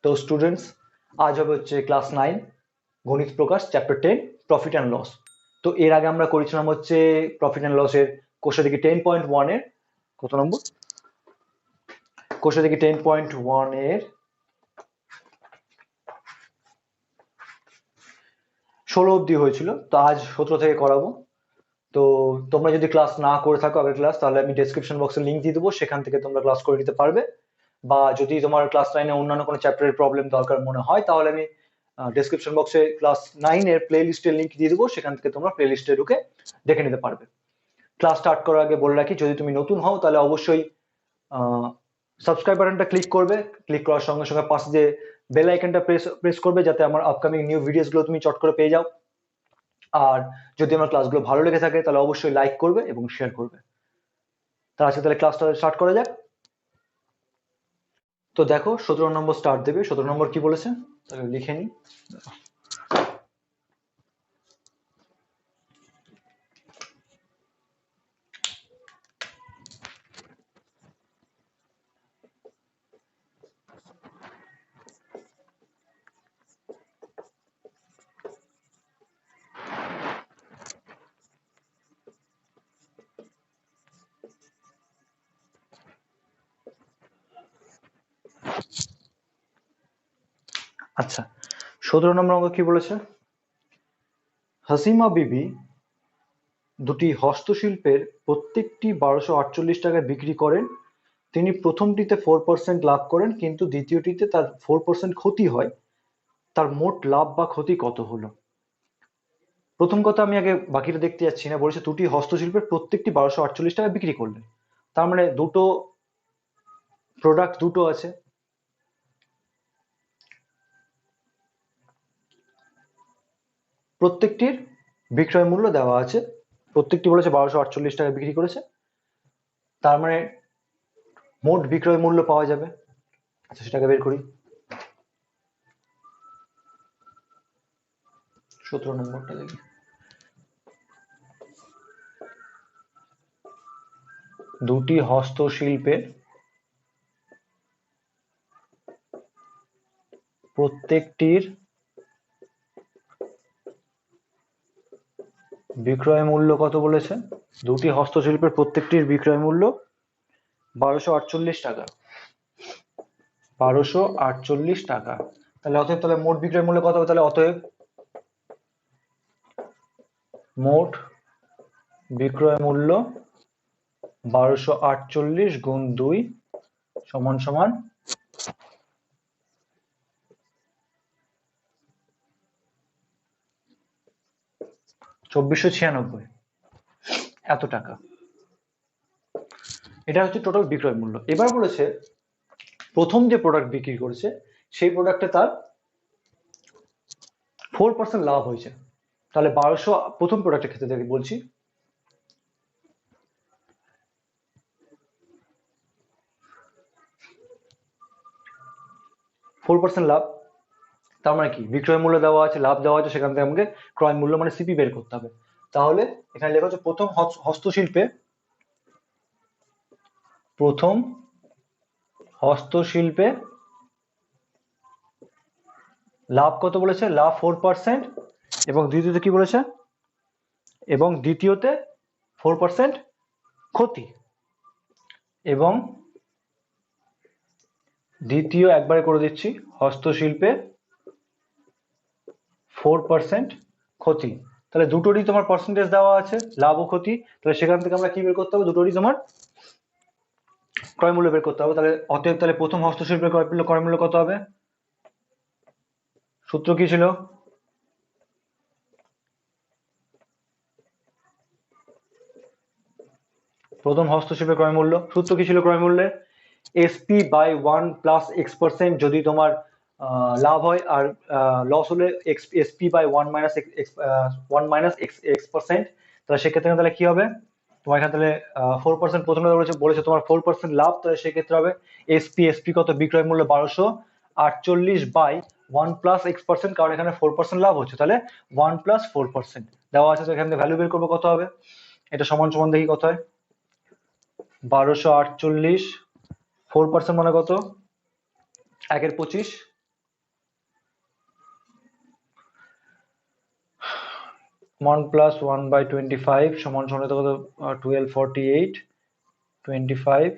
তো স্টুডেন্টস, আজ হবে হচ্ছে ক্লাস 9 গণিত প্রকাশ চ্যাপ্টার 10 প্রফিট অ্যান্ড লস। তো এর আগে আমরা করেছিলাম হচ্ছে প্রফিট অ্যান্ড লসের কোষে থেকে 10.1 এর কত নম্বর, কোষে থেকে 10.1 এর 16 অব্দি হয়েছিল। তো আজ 17 থেকে করাবো। তো তোমরা যদি ক্লাস না করে থাকো আগের ক্লাস, তাহলে আমি ডেসক্রিপশন বক্সে লিংক দিয়ে দেবো, সেখান থেকে তোমরা ক্লাস করে নিতে পারবে। বা যদি তোমার ক্লাস 9 এ অন্যান্য কোনো চ্যাপ্টারের প্রবলেম দরকার মনে হয়, তাহলে আমি ডেসক্রিপশন বক্সে ক্লাস 9 এর প্লে লিস্টের লিংক দিয়ে দেবো, সেখান থেকে তোমরা প্লে লিস্টে ঢুকে দেখে নিতে পারবে। ক্লাস স্টার্ট করার আগে বলে রাখি, যদি তুমি নতুন হও তাহলে অবশ্যই সাবস্ক্রাইব বাটনটা ক্লিক করবে। ক্লিক করার সঙ্গে সঙ্গে পাশে যে বেল আইকনটা প্রেস করবে, যাতে আমার আপকামিং নিউ ভিডিওসগুলো তুমি চট করে পেয়ে যাও। আর যদি আমার ক্লাসগুলো ভালো লেগে থাকে তাহলে অবশ্যই লাইক করবে এবং শেয়ার করবে। তাহলে ক্লাসটা স্টার্ট করা যাক। তো দেখো 17 নম্বর স্টার্ট দেবে। 17 নম্বর কি বলেছে তাহলে লিখে নি। আচ্ছা, 17 নম্বর অঙ্ক কি বলেছে? হাসিমা বিবি দুটি হস্তশিল্পের প্রত্যেকটি 1248 টাকায় বিক্রি করেন। তিনি প্রথমটিতে 4% লাভ করেন, কিন্তু দ্বিতীয়টিতে তার 4% ক্ষতি হয়। তার মোট লাভ বা ক্ষতি কত হলো? প্রথম কথা, আমি আগে বাকিটা দেখতে যাচ্ছি না, বলেছে দুটি হস্তশিল্পের প্রত্যেকটি 1248 টাকায় বিক্রি করলেন। তার মানে দুটো প্রোডাক্ট দুটো আছে। প্রত্যেকটির বিক্রয় মূল্য দেওয়া আছে। প্রত্যেকটি বলেছে 1248 টাকায় বিক্রি করেছে, তার মানে মোট বিক্রয় মূল্য পাওয়া যাবে। আচ্ছা, সেটাকে বের করি। 17 নম্বরটা দেখি। দুটি হস্তশিল্পের প্রত্যেকটির বিক্রয় মূল্য কত বলেছে? দুটি হস্তশিল্পের প্রত্যেকটির বিক্রয় মূল্য 1248 টাকা। 1248 টাকা। তাহলে মোট বিক্রয় মূল্য কত হবে? তাহলে অতএব মোট বিক্রয় মূল্য 1248 গুণ 2 সমান সমান 2496 এত টাকা। এটা হচ্ছে টোটাল বিক্রয় মূল্য। এবার বলেছে প্রথম যে প্রোডাক্ট বিক্রি করেছে সেই প্রোডাক্টে তার 4% লাভ হয়েছে। তাহলে 1200 প্রথম প্রোডাক্টের ক্ষেত্রে দেখি বলছি, লাভ। তার মানে কি, বিক্রয় মূল্য দেওয়া আছে, লাভ দেওয়া আছে, সেখান থেকে আমাকে ক্রয় মূল্য মানে সিপি বের করতে হবে। তাহলে এখানে লেখা হচ্ছে প্রথম হস্তশিল্পে লাভ কত বলেছে? লাভ 4%। এবং দ্বিতীয়তে কি বলেছে? এবং দ্বিতীয়তে 4% ক্ষতি। এবং দ্বিতীয় একবারে করে দিচ্ছি, হস্তশিল্পে 4% ক্ষতি। তাহলে দুটোরই তোমার পার্সেন্টেজ দেওয়া আছে, লাভ ও ক্ষতি। তাহলে সেখান থেকে আমরা কি বের করতে হবে? দুটোরই তোমার ক্রয় মূল্য বের করতে হবে। তাহলে অতএব তাহলে প্রথম হস্তশিল্পের ক্রয় মূল্য কত হবে? সূত্র কি ছিল? প্রথম হস্তশিল্পের ক্রয় মূল্য সূত্র কি ছিল? ক্রয় মূল্যের এসপি বাই 1 প্লাস x% যদি তোমার লাভ হয়, আর লস হলে এসপি বাই 1 মাইনাস x%। তাহলে সেক্ষেত্রে তাহলে কি হবে? তোমার এখানে তাহলে 4% প্রথমে বলেছে তোমার 4% লাভ, তাহলে সেক্ষেত্রে হবে এসপি কত? বিক্রয় মূল্য 1248 বাই 1 প্লাস x%, কারণ এখানে 4% লাভ হচ্ছে, তাহলে 1 প্লাস 4% দেওয়া আছে। তো এখান থেকে ভ্যালু বের করবো কত হবে। এটা সমান সমান দেখি কত হয়। 1248 4% মানে কত? 1/25। 1 + 1/25 সমান সমান কত? 1248, 25,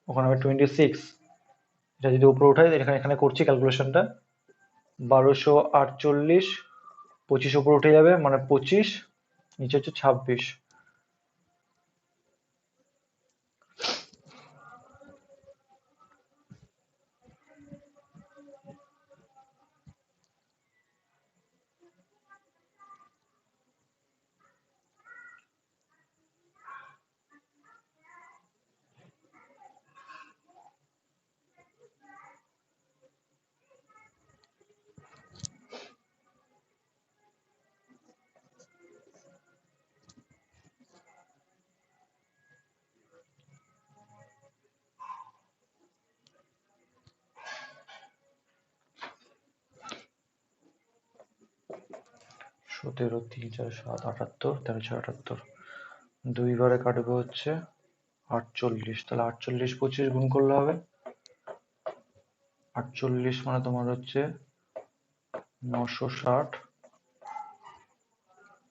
ওখানে হবে 26। এটা যদি উপরে উঠাই, এখানে এখানে করছি ক্যালকুলেশনটা, 1248, 25 উপরে উঠে যাবে মানে 25, নিচে হচ্ছে 26। 17, 3, 4, 7, 78, 13, 6, 78, দুইবারে কাটবে হচ্ছে 48, তাহলে 48 25 গুণ করলে হবে 48 মানে তোমার হচ্ছে 960,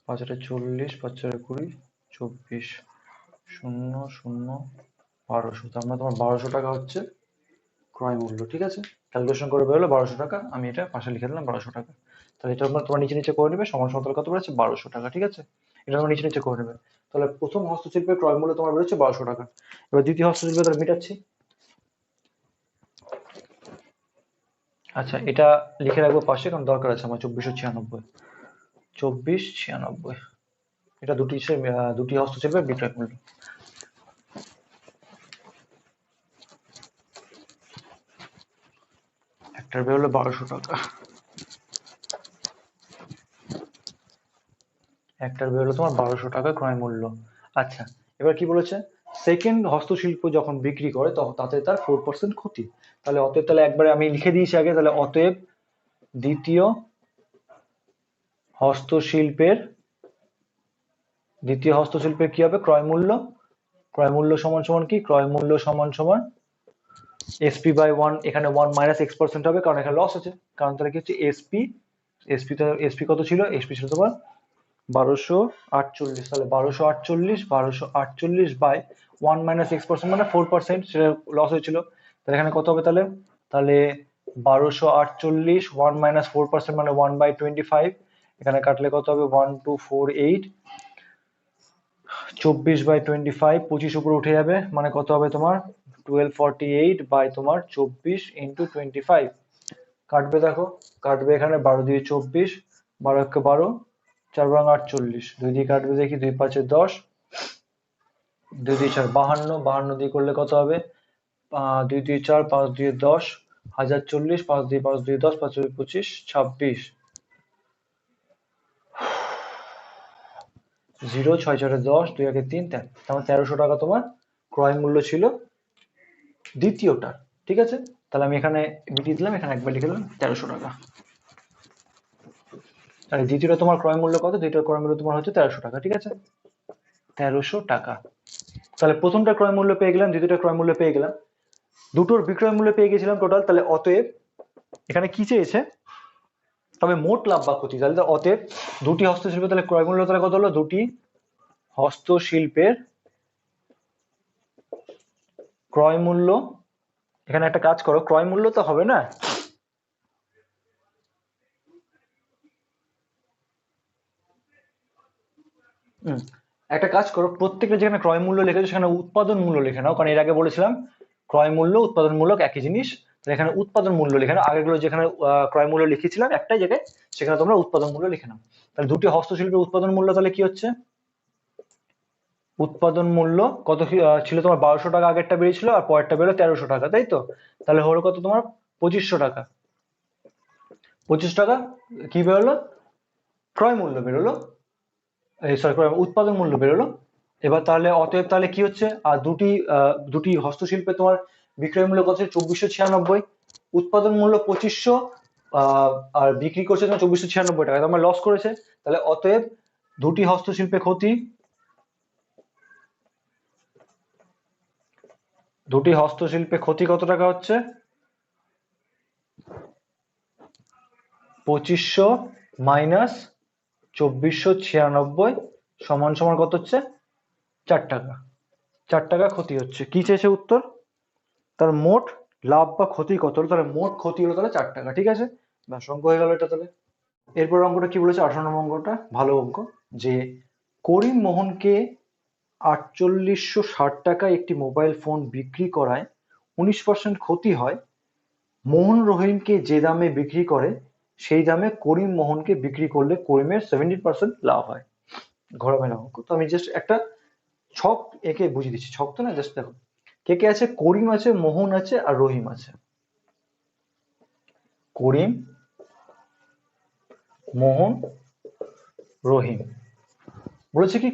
5 40, 5 20, 24, 0 0 1200, তার মানে তোমার 1200 টাকা হচ্ছে ক্রয় মূল্য। ঠিক আছে, ক্যালকুলেশন করে বেরোলো 1200 টাকা, আমি এটা পাশে লিখে দিলাম 1200 টাকা। তাহলে এটা তোমার নিচে নিচে করে নেবে, সমান সমান কত বেরোচ্ছে? 1200 টাকা। ঠিক আছে, এটা তোমার নিচে নিচে করে নেবে। তাহলে প্রথম হস্তশিল্পের ক্রয় মূল্য তোমার বেরোচ্ছে 1200 টাকা। এবার দ্বিতীয় হস্তশিল্পে তাহলে মেটাচ্ছি। আচ্ছা, এটা লিখে রাখবো পাশে, কারণ দরকার আছে আমার। 2496, 2496, এটা দুটি হস্তশিল্পের বিক্রয় মূল্য। একটার বেরোলো 1200 টাকা, একটার বেরোলো তোমার 1200 টাকা ক্রয় মূল্য। আচ্ছা, এবার কি বলেছে? সেকেন্ড হস্তশিল্প যখন বিক্রি করে তখন তাতে তার 4% ক্ষতি। তাহলে অতএব, তাহলে একবারে আমি লিখে দিয়েছি আগে, তাহলে অতএব দ্বিতীয় হস্তশিল্পের কি হবে? ক্রয় মূল্য। ক্রয় মূল্য সমান সমান কি? ক্রয় মূল্য সমান সমান SP/1, এখানে 1 - X% হবে, কারণ এখানে লস আছে। কারণ তাহলে কি হচ্ছে? এসপি কত ছিল? এসপি ছিল তোমার 1248, তাহলে 1248 বাই 1 - X% মানে 4%, সেটা লস হয়েছিল। তাহলে এখানে কত হবে তাহলে? তাহলে 1248, 1 - 4% মানে 1/25, এখানে কাটলে কত হবে? 1248, 24/25, 25 উপরে উঠে যাবে মানে কত হবে তোমার? 1248 বাই তোমার 24 ইন্টু 25, কাটবে দেখো, কাটবে এখানে 12 দিয়ে 24, 12 একে 12, 4 বারং 48, 2 দিয়ে কাটবে দেখি, 2 5 10, 2 দিয়ে 4 52, 52 দিয়ে করলে কত হবে? 2 দিয়ে 4, 5 দিয়ে 10, 1040, 5 দিয়ে 5 দিয়ে 10, 5 25, 26, 0 6 4 10, 2 1 3, 13, তার 1300 টাকা তোমার ক্রয় মূল্য ছিল দ্বিতীয়টা। ঠিক আছে, তাহলে আমি এখানে মিটিয়ে দিলাম, এখানে একবার লিখে দিলাম 1300 টাকা। তাহলে দ্বিতীয়টা তোমার ক্রয় মূল্য কত? দ্বিতীয় ক্রয় মূল্য তোমার হচ্ছে 1300 টাকা। ঠিক আছে, 1300 টাকা। তাহলে প্রথমটা ক্রয় মূল্য পেয়ে গেলাম, দ্বিতীয়টা ক্রয় মূল্য পেয়ে গেলাম, দুটোর বিক্রয় মূল্য পেয়ে গেছিলাম টোটাল। তাহলে অতএব এখানে কি চেয়েছে? তবে মোট লাভ বা ক্ষতি। তাহলে অতএব দুটি হস্তশিল্পের তাহলে ক্রয় মূল্য তাহলে কত হলো? দুটি হস্তশিল্পের ক্রয় মূল্য, এখানে একটা কাজ করো, ক্রয় মূল্য তো হবে না, একটা কাজ করো, প্রত্যেকটা যেখানে ক্রয় মূল্য লিখেছো সেখানে উৎপাদন মূল্য লিখে নাও, কারণ এর আগে বলেছিলাম ক্রয় মূল্য উৎপাদন মূল্য একই জিনিস। এখানে উৎপাদন মূল্য লিখে নাও, আগেরগুলো যেখানে ক্রয় মূল্য লিখেছিলাম একটাই জায়গায়, সেখানে তোমরা উৎপাদন মূল্য লিখে নাও। তাহলে দুটি হস্তশিল্পের উৎপাদন মূল্য তাহলে কি হচ্ছে? উৎপাদন মূল্য কত ছিল তোমার? 1200 টাকা আগেরটা বেরিয়েছিল, আর পরেরটা বেরোলো 1300 টাকা, তাই তো? তাহলে হলো কত তোমার? 2500 টাকা। 25 টাকা কি বেরোলো? ক্রয় মূল্য বেরোলো, সরি, উৎপাদন মূল্য বেরোলো। এবার তাহলে অতএব তাহলে কি হচ্ছে? আর দুটি হস্তশিল্পে তোমার বিক্রয় মূল্য কত? 2496, উৎপাদন মূল্য 2500, আর বিক্রি করছে তোমার 2496 টাকা, তোমার লস করেছে। তাহলে অতএব দুটি হস্তশিল্পে ক্ষতি, দুটি হস্তশিল্পে ক্ষতি কত টাকা হচ্ছে? 2500 মাইনাস 2496 সমান সমান কত হচ্ছে? 4 টাকা। 4 টাকা ক্ষতি হচ্ছে। কি চেয়েছে উত্তর? তার মোট লাভ বা ক্ষতি কত হলো? তাহলে মোট ক্ষতি হলো তাহলে 4 টাকা। ঠিক আছে, ব্যাস অঙ্ক হয়ে গেল এটা তাহলে। এরপর অঙ্কটা কি বলেছে? 18 নম্বর অঙ্কটা ভালো অঙ্ক, যে করিম মোহনকে 4860 টাকায় একটি মোবাইল ফোন বিক্রি করায় 19% ক্ষতি হয়। মোহন রহিমকে যে দামে বিক্রি করে সেই দামে করিম মোহনকে বিক্রি করলে করিমের 70% লাভ হয়। ঘোরামেলা অঙ্ক। তো আমি জাস্ট একটা ছক একে বুঝিয়ে দিচ্ছি। ছক তো না, জাস্ট দেখো কে কে আছে। করিম আছে, মোহন আছে আর রহিম আছে। করিম, মোহন, রহিম। বলেছে কি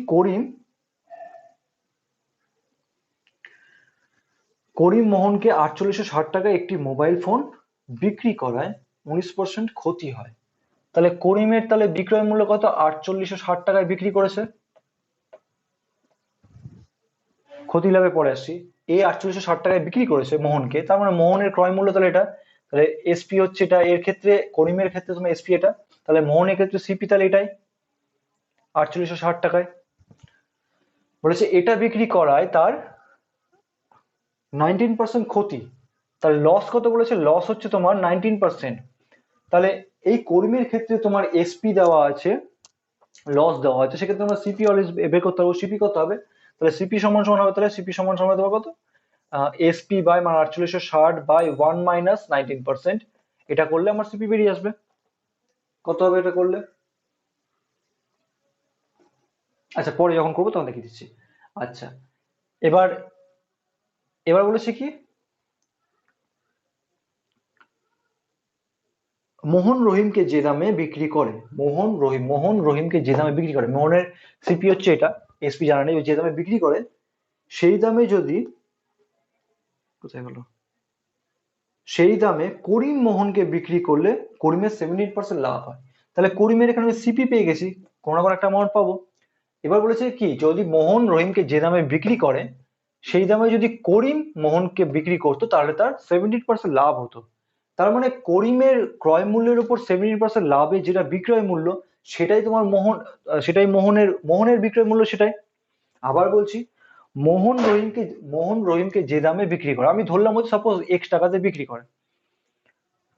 করিম মোহনকে 4860 টাকায় একটি মোবাইল ফোন বিক্রি করায় 19% ক্ষতি হয়। তাহলে করিমের তাহলে বিক্রয় মূল্য কত? 4860 টাকায় বিক্রি করেছে। ক্ষতি লাভে পরে আসছি। এ 4860 টাকায় বিক্রি করেছে মোহনকে, তার মানে মোহনের ক্রয় মূল্য তাহলে এটা। তাহলে এসপি হচ্ছে এটা, এর ক্ষেত্রে করিমের ক্ষেত্রে তোমার এসপি এটা, তাহলে মোহনের ক্ষেত্রে সিপি তাহলে এটাই 4860 টাকায়। বলেছে এটা বিক্রি করায় তার 19% ক্ষতি। তাহলে লস কত বলেছে? লস হচ্ছে তোমার 19%। তাহলে এই কর্মীর ক্ষেত্রে তোমার এসপি দেওয়া আছে, লস দেওয়া আছে, সেক্ষেত্রে আমরা সিপি অলওয়েজ বের করতে পারবো। সিপি কত হবে? তাহলে সিপি সমান সমান হবে, তাহলে সিপি সমান সমান দেওয়া কত? এসপি বাই মানে 4860 বাই 1 মাইনাস 19%। এটা করলে আমার সিপি বেরিয়ে আসবে। কত হবে এটা করলে? আচ্ছা পরে যখন করবো তখন দেখিয়ে দিচ্ছি। আচ্ছা, এবার এবার বলেছে কি মোহন রহিমকে যে দামে বিক্রি করে, মোহন রহিমকে যে দামে বিক্রি করে, মোহনের সিপি হচ্ছে এটা, এসপি জানা নেই, যে দামে বিক্রি করে সেই দামে যদি, কোথায় গেল, সেই দামে করিম মোহনকে বিক্রি করলে করিমের 70% লাভ হয়। তাহলে করিমের এখানে সিপি পেয়ে গেছি, কোনো না কোনো একটা অ্যামাউন্ট পাবো। এবার বলেছে কি, যদি মোহন রহিমকে যে দামে বিক্রি করে সেই দামে যদি করিম মোহনকে বিক্রি করতো তাহলে তার 70% লাভ হতো। তার মানে করিমের ক্রয় মূল্যের উপর 70% লাভে যেটা বিক্রয় মূল্য, সেটাই তোমার সেটাই মোহনের বিক্রয় মূল্য সেটাই। আবার বলছি, মোহন রহিমকে যে দামে বিক্রি করে, আমি ধরলাম হচ্ছে সাপোজ এক্স টাকাতে বিক্রি করে।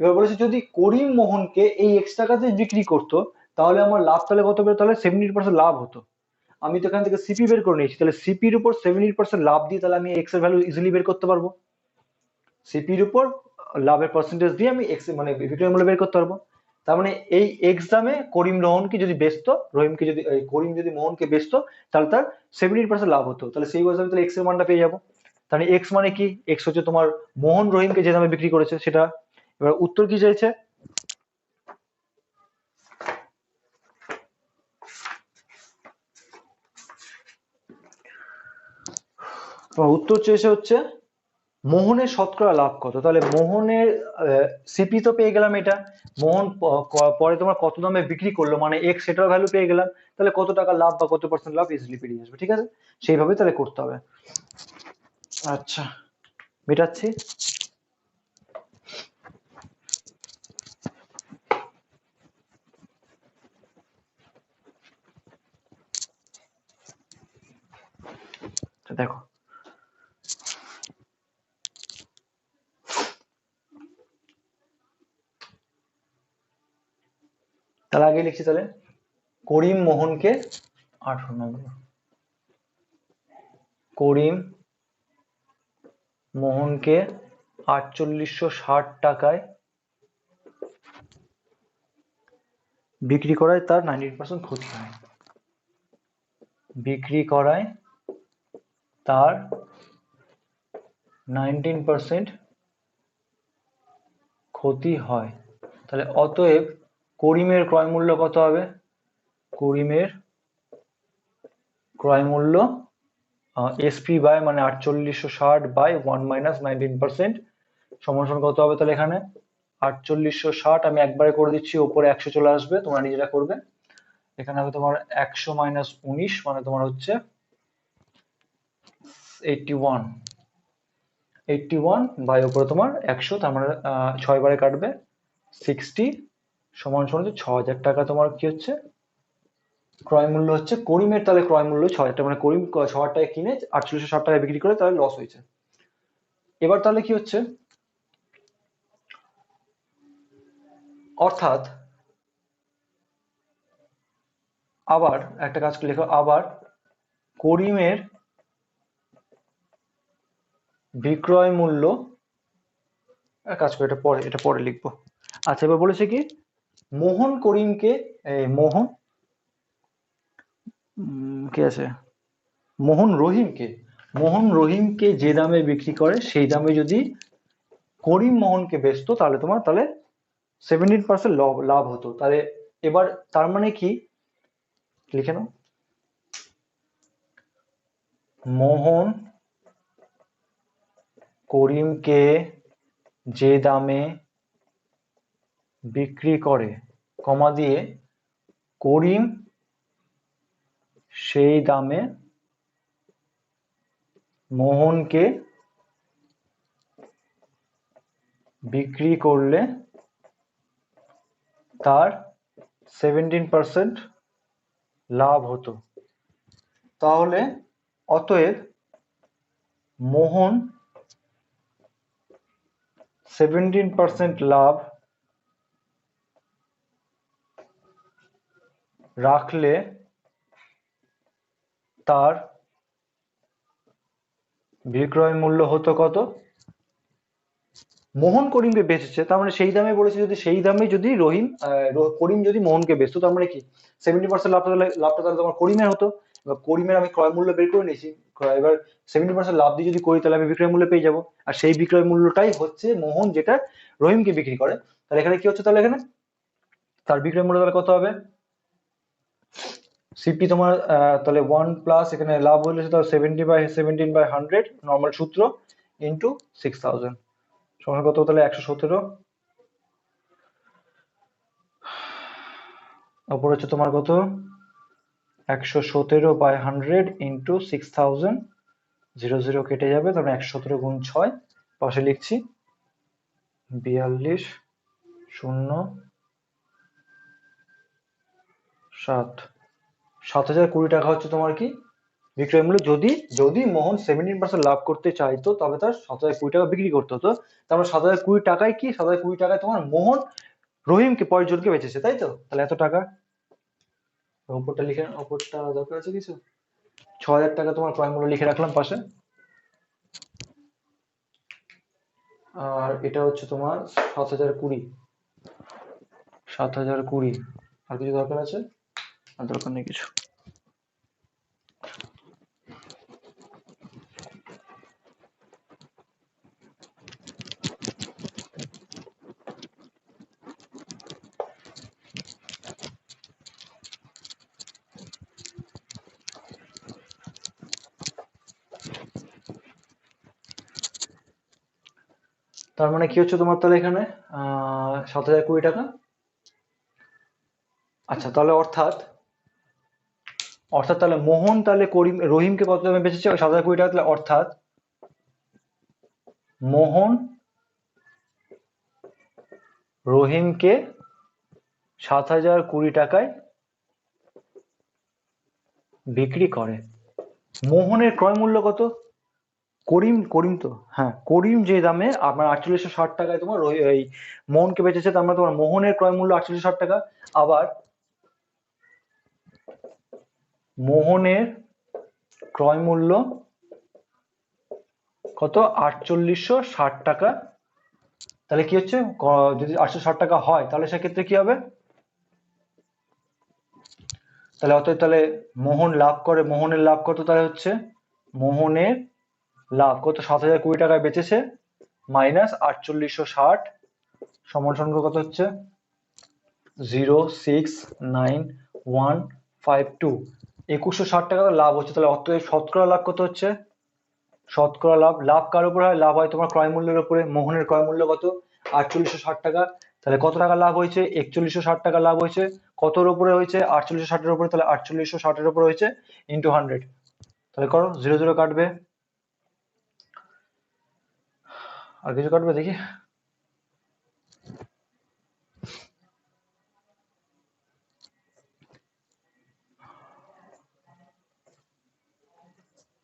এবার বলেছে যদি করিম মোহনকে এই এক্স টাকাতে বিক্রি করতো তাহলে আমার লাভ তাহলে কত হবে? তাহলে 70% লাভ হতো। আমি তো এখান থেকে সিপি বের করে নিয়েছি, তাহলে সিপির উপর 70% লাভ দিয়ে তাহলে আমি এক্স এর ভ্যালু ইজিলি বের করতে পারবো। সিপির উপর লাভের পার্সেন্টেজ দিয়ে আমি এক্স মানে বিক্রয় মূল্য বের করতে পারবো। তার মানে এই এক্স দামে করিম মোহনকে যদি বেচতো, রহিমকে যদি করিম যদি মোহনকে বেচতো তাহলে তার 70% লাভ হতো। তাহলে সেই বছর আমি তাহলে এক্স এর মানটা পেয়ে যাবো। তাহলে এক্স মানে কি? এক্স হচ্ছে তোমার মোহন রহিমকে যে দামে বিক্রি করেছে সেটা। এবার উত্তর কি চাইছে? তোমার উত্তর চেয়েছে হচ্ছে মোহনের শতকরা লাভ কত। তাহলে মোহনের সিপি তো পেয়ে গেলাম এটা, মোহন পরে তোমার কত দামে বিক্রি করলো মানে এক্স, সেটার ভ্যালু পেয়ে গেলাম, তাহলে কত টাকা লাভ বা কত পার্সেন্ট লাভ ইজিলি বেরিয়ে আসবে। ঠিক আছে, সেইভাবে তাহলে করতে হবে। আচ্ছা, মেটাচ্ছি। দেখো তাহলে আগে লিখছি, তাহলে করিম মোহনকে 18 নম্বর, করিম মোহনকে 4860 টাকায় বিক্রি করায় তার 19% ক্ষতি হয়। বিক্রি করায় তার 19% ক্ষতি হয়। তাহলে অতএব করিমের ক্রয় মূল্য কত হবে? করিমের ক্রয় মূল্য এসপি বাই মানে 4860 বাই 1 মাইনাস 19% সমান সমান কত হবে? তাহলে এখানে 4860 আমি একবারে করে দিচ্ছি, ওপরে 100 চলে আসবে, তোমরা নিজেরা করবে। এখানে হবে তোমার 100 মাইনাস 19 মানে তোমার হচ্ছে 81, 81 বাই উপরে তোমার 100, তার মানে 6 বারে কাটবে 60 সমান সমান হচ্ছে 6000 টাকা তোমার কি হচ্ছে ক্রয় মূল্য হচ্ছে করিমের, তাহলে ক্রয় মূল্য 6,000 টাকা, মানে করিম 6,000 টাকায় কিনে 4860 টাকায় বিক্রি করে, তাহলে লস হয়েছে। এবার তাহলে কি হচ্ছে, অর্থাৎ আবার একটা কাজ লেখো, আবার করিমের বিক্রয় মূল্য, কাজ করে এটা পরে লিখবো। আচ্ছা, এবার বলেছে কি, মোহন করিমকে, মোহন কি আছে, মোহন রহিমকে যে দামে বিক্রি করে সেই দামে যদি করিম মোহনকে বেচতো, তাহলে তোমার তাহলে 17% লাভ হতো। তাহলে এবার তার মানে কি, লিখে নাও, মোহন করিমকে যে দামে বিক্রি করে, কমা দিয়ে করিম সেই দামে মোহনকে বিক্রি করলে তার 17% লাভ হতো। তাহলে অতএব মোহন 17% লাভ রাখলে তার বিক্রয় মূল্য হতো কত, মোহন করিমকে বেচেছে, তার মানে সেই দামে বলেছে, যদি সেই দামে যদি করিম যদি মোহনকে বেচতো, তার মানে কি 70% লাভটা তাহলে তোমার করিমের হতো। এবার করিমের আমি ক্রয় মূল্য বের করে নিয়েছি, এবার 70% লাভ দিয়ে যদি করি, তাহলে আমি বিক্রয় মূল্য পেয়ে যাবো, আর সেই বিক্রয় মূল্যটাই হচ্ছে মোহন যেটা রহিমকে বিক্রি করে। তাহলে এখানে কি হচ্ছে, তাহলে এখানে তার বিক্রয় মূল্য তাহলে কত হবে, সিপি তোমার তাহলে 1 প্লাস এখানে লাভ হলে তাহলে 17/100 নর্মাল সূত্র ইন্টু 6000 সমান কত, তাহলে 117, ওপর হচ্ছে তোমার কত 117/100 ইন্টু 6000, 00 কেটে যাবে, তারপরে 117 গুণ 6, পাশে লিখছি 42 0 7, 7020 টাকা হচ্ছে তোমার কি বিক্রয় মূল্য। যদি যদি মোহন 17% লাভ করতে চাইতো, তবে তার 7020 টাকা বিক্রি করতে হতো। তারপর 7020 টাকায় কি, 7020 টাকায় তোমার মোহন রহিমকে পরের জনকে বেচেছে, তাই তো, তাহলে এত টাকা। ওপরটা লিখে, ওপরটা দরকার আছে কিছু, 6,000 টাকা তোমার ক্রয় মূল্য লিখে রাখলাম পাশে, আর এটা হচ্ছে তোমার 7020, 7020। আর কিছু দরকার আছে, আর দরকার নেই কিছু। তার মানে কি হচ্ছে তোমার, তাহলে এখানে 7020 টাকা। আচ্ছা, তাহলে অর্থাৎ অর্থাৎ তাহলে মোহন তাহলে রহিমকে কত দামে বেচেছে, ওই 7020 টাকা, তাহলে অর্থাৎ মোহন রহিমকে 7020 টাকায় বিক্রি করে। মোহনের ক্রয় মূল্য কত, করিম তো, হ্যাঁ, করিম যে দামে আপনার 4860 টাকায় তোমার এই মোহনকে বেচেছে, তার মানে তোমার মোহনের ক্রয় মূল্য 4860 টাকা। আবার মোহনের ক্রয় মূল্য কত, 4860 টাকা। তাহলে কি হচ্ছে, যদি 860 টাকা হয়, তাহলে সেক্ষেত্রে কি হবে, তাহলে অতএব তাহলে মোহন লাভ করে, মোহনের লাভ কত, তাহলে হচ্ছে মোহনের লাভ কত, 7020 টাকায় বেচেছে মাইনাস 4860 সমান সমান কত হচ্ছে 0695152, 2160 টাকা লাভ হচ্ছে। তাহলে অতএব শতকরা লাভ কত হচ্ছে, শতকরা লাভ, লাভ কার উপর হয়, লাভ হয় তোমার ক্রয় মূল্যের উপরে। মোহনের ক্রয় মূল্য কত, 4860 টাকা, তাহলে কত টাকা লাভ হয়েছে, 4160 টাকা লাভ হয়েছে, কতর উপরে হয়েছে, 4860-এর উপরে, তাহলে 4860-এর উপরে হয়েছে ইন্টু 100, তাহলে করো 00 কাটবে, আর কিছু কাটবে দেখি,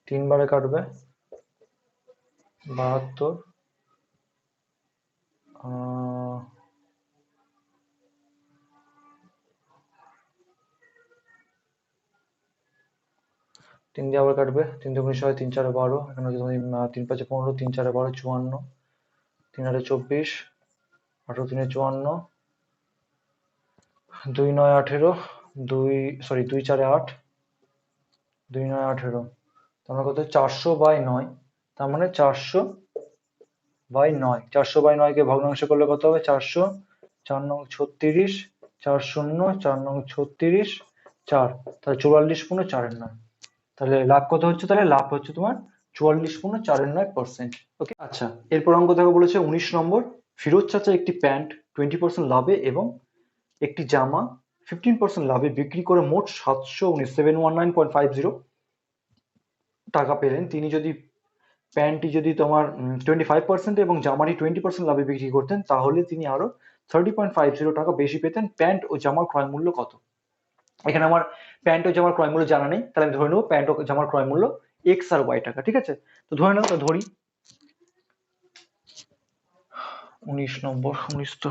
3 বারে কাটবে 72, 3 দিয়ে আবার কাটবে, 3 দুগুণে 6, 3 4 12, এখানে যদি 3 5 15, 3 4 12, 54, 3 8 24, 18 3 54, 2 9 18, 2 4 8, 2 9 18, তার মানে কত 400/9, তার মানে 400/9, 400/9 কে ভগ্নাংশ করলে কত হবে 400, 4 নং 36, 4 শূন্য, 4 নং 36, 4, তাহলে 44/4 তাহলে লাভ কত হচ্ছে, তাহলে লাভ হচ্ছে তোমার 44/4। ওকে, আচ্ছা এরপর অঙ্ক দেখো বলেছে 19 নম্বর, ফিরোজ চাচা একটি প্যান্ট 20% লাভে এবং একটি জামা 15% লাভে বিক্রি করে মোট 719.50 টাকা পেলেন। তিনি যদি প্যান্টটি যদি তোমার 25% এবং জামাটি 20% লাভে বিক্রি করতেন তাহলে তিনি আরো 30.50 টাকা বেশি পেতেন। প্যান্ট ও জামার ক্রয় মূল্য কত? এখানে আমার প্যান্ট ও জামার ক্রয় মূল্য জানা নেই, তাহলে আমি ধরে নেবো প্যান্ট ও জামার ক্রয় মূল্য এক্স আর ওয়াই টাকা। ঠিক আছে, তো ধরে নেবো, তো ধরি 19 নম্বর, 19 তো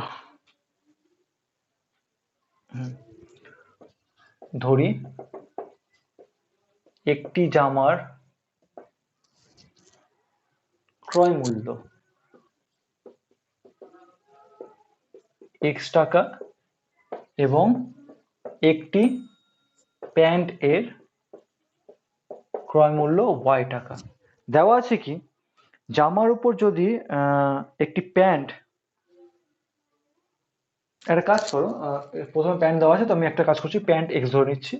ধরি একটি জামার ক্রয় মূল্য এক্স টাকা এবং একটি প্যান্ট এর ক্রয় মূল্য ওয়াই টাকা। দেওয়া আছে কি জামার উপর যদি একটি প্যান্ট, একটা কাজ করো, প্রথমে প্যান্ট দেওয়া আছে তো আমি একটা কাজ করছি, প্যান্ট এক্স ধরে নিচ্ছি,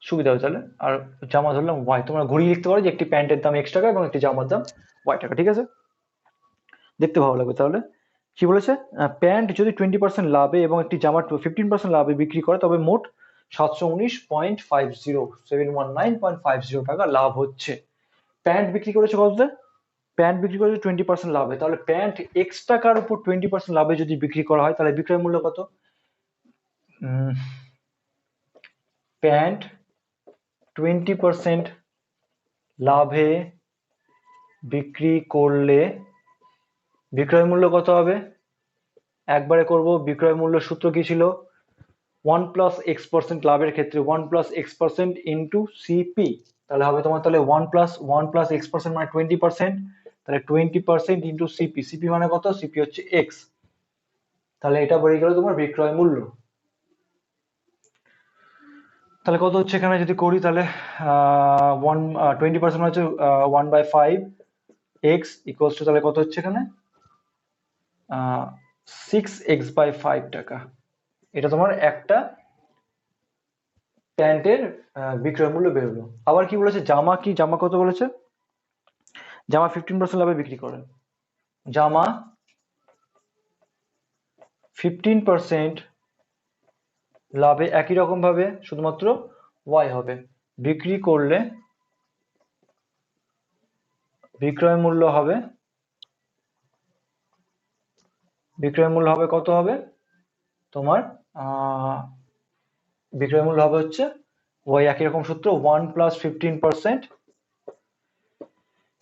সুবিধা হবে তাহলে, আর জামা ধরলাম ওয়াই। তোমরা ঘুরিয়ে লিখতে পারো যে একটি প্যান্টের দাম এক্স টাকা এবং একটি জামার দাম ওয়াই টাকা। ঠিক আছে, দেখতে ভালো লাগবে। তাহলে কি বলেছে, প্যান্ট যদি 20% লাভে এবং একটি জামা 15% লাভে বিক্রি করে তবে মোট 719.50 টাকা লাভ হচ্ছে। প্যান্ট বিক্রি করেছে কততে, প্যান্ট বিক্রি করেছে 20% লাভে, তাহলে প্যান্ট এক্স টাকার উপর 20% লাভে যদি বিক্রি করা হয় তাহলে বিক্রয় মূল্য কত? প্যান্ট 20% লাভে বিক্রি করলে বিক্রয় মূল্য কত হবে? একবারে করব, বিক্রয় মূল্য সূত্র কি ছিল? 1+x% লাভের ক্ষেত্রে 1+x% ইন্টু সিপি, তাহলে হবে তোমার, তাহলে 1+1+x% মানে 20%, তাহলে 20% ইন্টু সিপি, সিপি মানে কত? সিপি হচ্ছে এক্স, তাহলে এটা বেরিয়ে গেল তোমার বিক্রয় মূল্য। তাহলে কত হচ্ছে এখানে যদি করি, তাহলে 20% হচ্ছে 1/5 এক্স ইকুয়ালস টু, তাহলে কত হচ্ছে এখানে 6x/5 টাকা। এটা তোমার একটা প্যান্টের বিক্রয় মূল্য বেরোলো। আবার কি বলেছে, জামা কি, জামা কত বলেছে? জামা 15% লাভে বিক্রি করে, জামা 15% লাভে একই রকম ভাবে শুধুমাত্র ওয়াই হবে, বিক্রি করলে বিক্রয় মূল্য হবে, বিক্রয় মূল্য হবে কত হবে তোমার, বিক্রয় মূল্য হবে হচ্ছে ওয়াই, একই রকম সূত্র 1+15%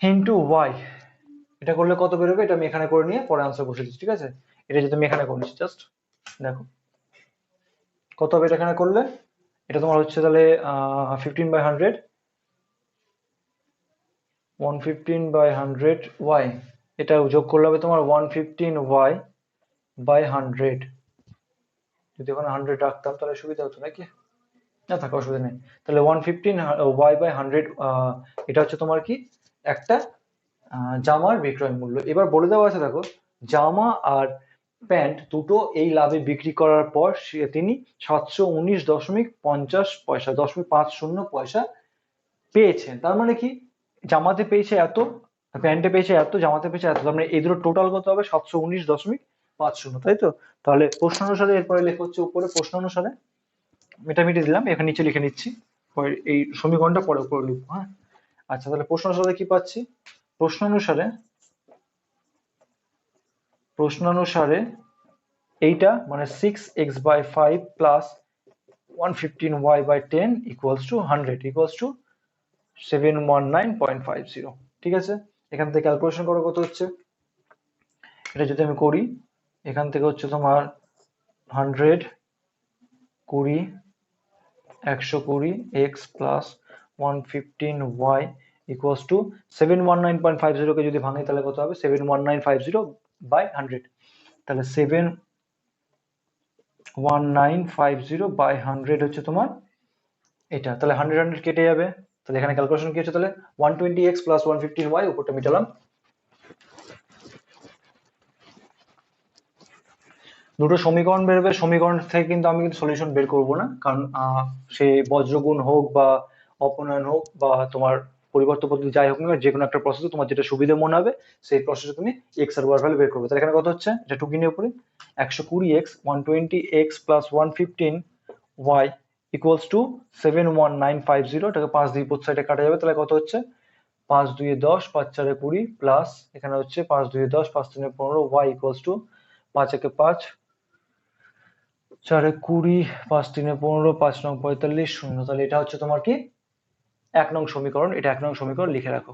ইন্টু ওয়াই। এটা করলে কত বেরোবে, এটা আমি এখানে করে নিয়ে পরে আনসার বসে দিচ্ছি। ঠিক আছে, এটা যদি আমি এখানে করে নিচ্ছি, জাস্ট দেখো কত হবে এটা এখানে করলে। এটা তোমার হচ্ছে তাহলে 15/100, 115/100 ওয়াই, এটা যোগ করলে হবে তোমার 115y/100। যদি ওখানে 100 রাখতাম তাহলে সুবিধা হতো নাকি, না থাকা অসুবিধা নেই। তাহলে 115y/100, এটা হচ্ছে তোমার কি একটা জামার বিক্রয় মূল্য। এবার বলে দেওয়া আছে দেখো, জামা আর প্যান্ট দুটো এই লাভে বিক্রি করার পর তিনি 719.50 পয়সা 0.50 পয়সা পেয়েছেন। তার মানে কি জামাতে পেয়েছে এত, প্যান্টে পেয়েছে এত, জামাতে পেয়েছে এত, তার মানে এই দুটো টোটাল কত হবে 719.50, তাই তো? তাহলে প্রশ্ন অনুসারে এরপরে লেখা হচ্ছে উপরে, প্রশ্ন অনুসারে এটা মিটিয়ে দিলাম, এখানে নিচে লিখে নিচ্ছি, এই সমীকরণটা পরে উপরে লিখবো। হ্যাঁ, আচ্ছা তাহলে প্রশ্ন অনুসারে কি পাচ্ছি, প্রশ্ন অনুসারে, প্রশ্ন অনুসারে এইটা মানে 6x/5 plus 115y/10 equals to 100 equals to 719.50। ঠিক আছে, এখান থেকে ক্যালকুলেশন করো কত হচ্ছে। এটা যদি আমি করি, এখান থেকে হচ্ছে তোমার 100, 20, 120 x plus 115 y equals two 719.50 কে যদি ভাঙি তাহলে কত হবে, 71950/100। তাহলে 71950/100 হচ্ছে তোমার এটা। তাহলে 100 কেটে যাবে, তাহলে এখানে ক্যালকুলেশন কি হচ্ছে, তাহলে 120x প্লাস 115y, উপরটা মিটালাম। দুটো সমীকরণ বেরোবে, সমীকরণ থেকে কিন্তু আমি কিন্তু সলিউশন বের করব না, কারণ সে বজ্রগুণ হোক বা অপনয়ন হোক বা তোমার পরিবর্তন পদ্ধতি যাই হোক না, যে কোনো একটা প্রসেসে তোমার যেটা সুবিধা মনে হবে সেই প্রসেসে তুমি এক্স আর ওয়াই ভ্যালু বের করবে। তাহলে এখানে কত হচ্ছে, এটা টুকিনের উপরে 120x 120x plus 115y equals to 71950। এটাকে 5 দিয়ে বোথ সাইডে কাটা যাবে, তাহলে কত হচ্ছে 5 2 10, 5 4 20 প্লাস এখানে হচ্ছে 5 2 10, 5 3 15, y ইকুয়ালস টু 5 1 5, 4 20, 5 3 15, 5 9 45, 0। তাহলে এটা হচ্ছে তোমার কি 1 নং সমীকরণ। এটা 1 নং সমীকরণ লিখে রাখো।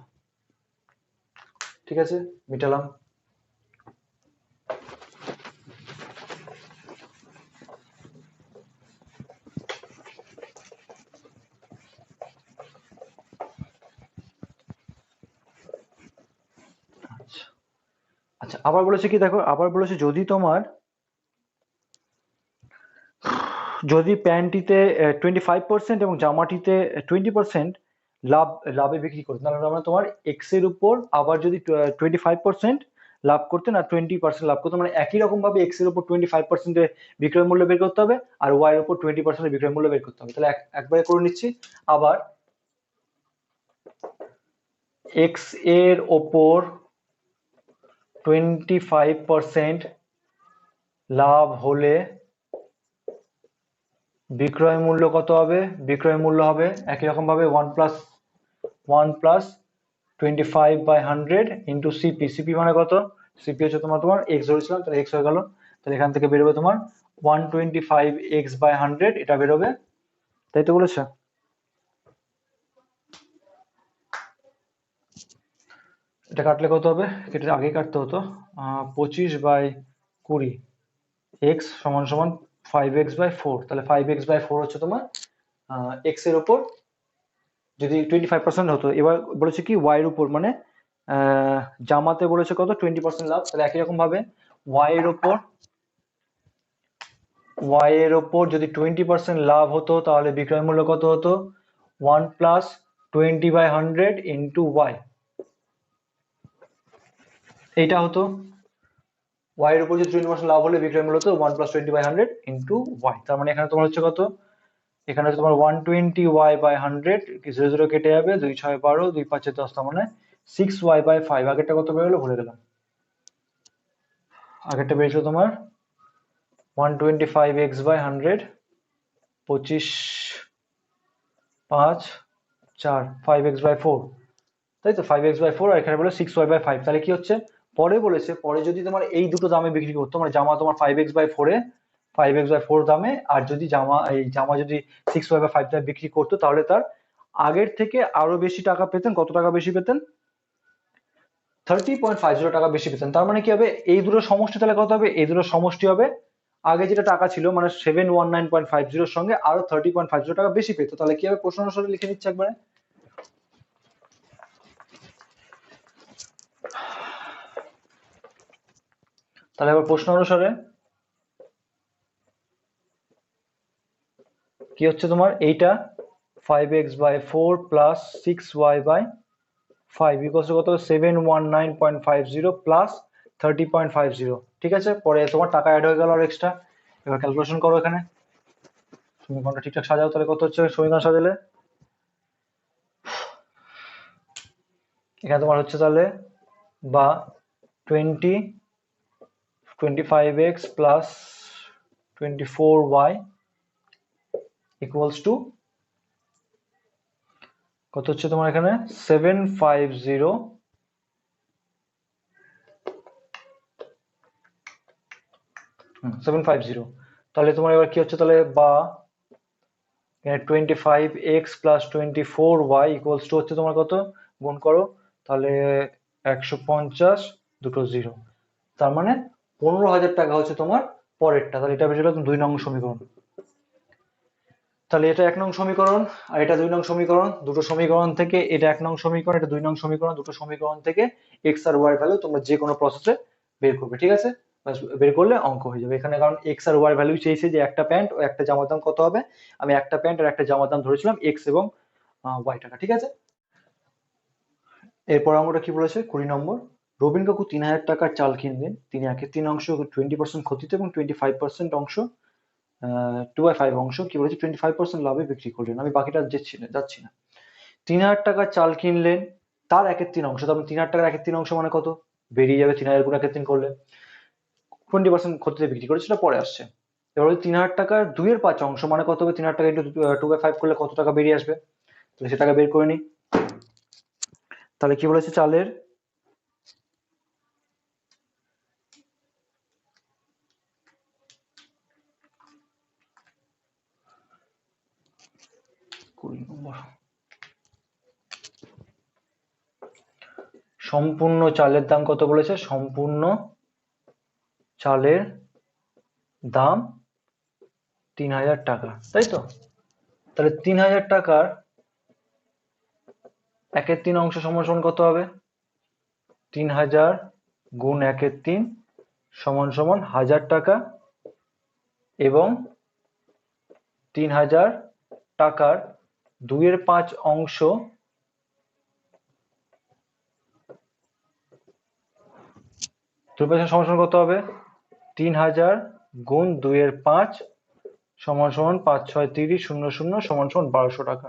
ঠিক আছে, মিটালাম। আচ্ছা আচ্ছা, আবার বলেছে কি দেখো, আবার বলেছে যদি প্যান্টটিতে 25% এবং জামাটিতে 20% লাভ লাভে বিক্রি করতে, তাহলে আমরা তোমার এক্স এর উপর আবার যদি 25% লাভ করতে না 20% লাভ করতে, মানে একই রকম ভাবে এক্স এর উপর 25% বিক্রয় মূল্য বের করতে হবে আর ওয়াই এর উপর 20% বিক্রয় মূল্য বের করতে হবে। তাহলে একবারে করে নিচ্ছি। আবার এক্স এর ওপর 25% লাভ হলে বিক্রয় মূল্য কত হবে, বিক্রয় মূল্য হবে একই রকম ভাবে 1 প্লাস 25/100 ইন্টু সিপি। সিপি মানে কত, সিপি হচ্ছে তোমার এক্স ধরেছিলাম, তাহলে এক্স হয়ে গেল। তাহলে এখান থেকে বেরোবে তোমার 125x/100, এটা বেরোবে, তাই তো বলেছে। এটা কাটলে কত হবে, কেটে আগে কাটতে হতো, 25/20, এক্স সমান সমান 5x/4। তাহলে 5x/4 হচ্ছে তোমার এক্স এর উপর যদি 25% হতো। এবার বলেছে কি ওয়াই এর উপর, মানে জামাতে বলেছে কত 20% লাভ, তাহলে একই রকম ভাবে ওয়াই এর ওপর যদি 20% লাভ হতো তাহলে বিক্রয় মূল্য কত হতো, 1+20/100 ইন্টু ওয়াই, এইটা হতো। ওয়াই এর উপর যদি 20% লাভ হলে বিক্রয় মূল্য হতো 1+20/100 ইন্টু ওয়াই। তার মানে এখানে তোমার হচ্ছে কত, এখানে হচ্ছে তোমার 120y/100, 0 0 কেটে যাবে, 2 6 12, 2 5 10, তার মানে 6y/5। আগেরটা কত বেরোলো ভুলে গেলাম, আগেরটা বেরিয়েছিল তোমার 125x/100, 25 5 4, 5x/4, তাই তো 5x/4, আর এখানে বলে 6y/5। তাহলে কি হচ্ছে, পরে বলেছে পরে যদি তোমার এই দুটো দামে বিক্রি করতো, মানে জামা তোমার 5x/4 দামে, আর যদি জামা যদি 6y/5 দামে বিক্রি করতো, তাহলে তার আগের থেকে আরো বেশি টাকা পেতেন। কত টাকা বেশি পেতেন, 30.50 টাকা বেশি পেতেন। তার মানে কি হবে, এই দুটো সমষ্টি তাহলে কত হবে, এই দুটো সমষ্টি হবে আগে যেটা টাকা ছিল, মানে 719.50 সঙ্গে আরো 30.50 টাকা বেশি পেতো। তাহলে কি হবে, প্রশ্ন অনুসারে লিখে নিচ্ছে একবারে। তাহলে এবার প্রশ্ন অনুসারে কি হচ্ছে তোমার, এইটা 5x/4 plus 6y/5 equals to কত, 719.50 প্লাস 30.50। ঠিক আছে, পরে তোমার টাকা অ্যাড হয়ে গেল আর এক্সট্রা। এবার ক্যালকুলেশন করো, এখানে সমীকরণটা ঠিকঠাক সাজাও। তাহলে কত হচ্ছে সমীকরণ সাজালে, এখানে তোমার হচ্ছে তাহলে বা 25x plus 24y equals to কত হচ্ছে তোমার এখানে 750, 750। তাহলে তোমার এবার কি হচ্ছে, তাহলে বা 25x plus 24y equals to হচ্ছে তোমার কত, গুণ করো তাহলে 150 দুটো জিরো, তার মানে 15,000 টাকা হচ্ছে তোমার পরেরটা। তাহলে এটা বেরিয়ে গেল 2 নং সমীকরণ। তাহলে এটা 1 নং সমীকরণ আর এটা 2 নং সমীকরণ। দুটো সমীকরণ থেকে এটা 1 নং সমীকরণ, এটা 2 নং সমীকরণ, দুটো সমীকরণ থেকে এক্স আর ওয়াই ভ্যালু তোমরা যে কোনো প্রসেসে বের করবে, ঠিক আছে? ব্যাস, বের করলে অঙ্ক হয়ে যাবে। এখানে কারণ এক্স আর ওয়াই ভ্যালু চেয়েছে যে একটা প্যান্ট ও একটা জামার দাম কত হবে, আমি একটা প্যান্ট আর একটা জামার দাম ধরেছিলাম এক্স এবং ওয়াই টাকা, ঠিক আছে? এরপর অঙ্কটা কি বলেছে 20 নম্বর, রবিন কাকু 3,000 টাকার চাল কিনবেন, তিনি একের 3 অংশ 20% ক্ষতিতে এবং 25% অংশ 2/5 অংশ কি বলেছে 25% লাভে বিক্রি করলেন। আমি বাকিটা যাচ্ছি না। 3,000 টাকার চাল কিনলেন, তার 1/3 অংশ, তার মানে 3,000 টাকার 1/3 অংশ মানে কত, বেরিয়ে যাবে 3,000 গুণ 1/3 করলে। 20% ক্ষতিতে বিক্রি করে, সেটা পরে আসছে। এবার 3,000 টাকার 2/5 অংশ মানে কত হবে, 3,000 টাকা ইন্টু 2/5 করলে কত টাকা বেরিয়ে আসবে, তাহলে সেটাকে বের করে নিই। তাহলে কি বলেছে চালের সম্পূর্ণ চালের দাম কত বলেছে, সম্পূর্ণ চালের দাম 3,000 টাকা, তাই তো? তাহলে 3,000 টাকার 1/3 অংশ সমান সমান কত হবে, 3,000 গুণ 1/3 সমান সমান 1,000 টাকা, এবং 3,000 টাকার 2/5 অংশ সমান সমান কত হবে, 3,000 গুণ 2/5 সমান সমান 5 6 30 0 0 সমান সমান 1,200 টাকা।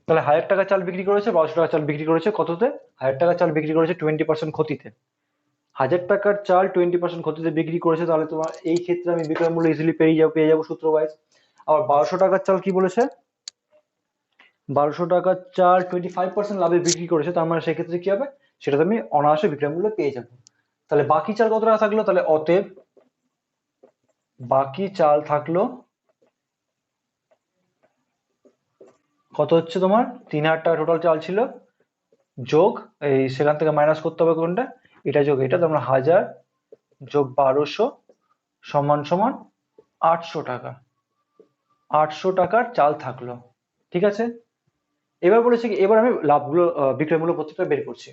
তাহলে 1,000 টাকা চাল বিক্রি করেছে, 1,200 টাকা চাল বিক্রি করেছে কততে, 1,000 টাকা চাল বিক্রি করেছে 20% ক্ষতিতে। 1,000 টাকার চাল 20% ক্ষতিতে বিক্রি করেছে, তাহলে তোমার এই ক্ষেত্রে আমি বিক্রয় মূল্য ইজিলি পেয়ে যাবো সূত্র ওয়াইজ। আবার 1,200 টাকার চাল কি বলেছে, 1,200 টাকার চাল 25% লাভে বিক্রি করেছে, তার মানে সেক্ষেত্রে কি হবে, সেটা আমি অনায়াসে বিক্রয় মূল্য পেয়ে যাবো। তাহলে বাকি চাল কত টাকা থাকলো, তাহলে অতএব বাকি চাল থাকলো কত, হচ্ছে তোমার 3,000 টাকা টোটাল চাল ছিল, যোগ এই সেখান থেকে মাইনাস করতে হবে কোনটা, এটা যোগ এটা, তোমরা 1,000 যোগ 1,200 সমান সমান 800 টাকা। 800 টাকার চাল থাকলো, ঠিক আছে? এবার বলেছে কি, এবার আমি লাভগুলো বিক্রয় মূল্য প্রত্যেকটা বের করছি।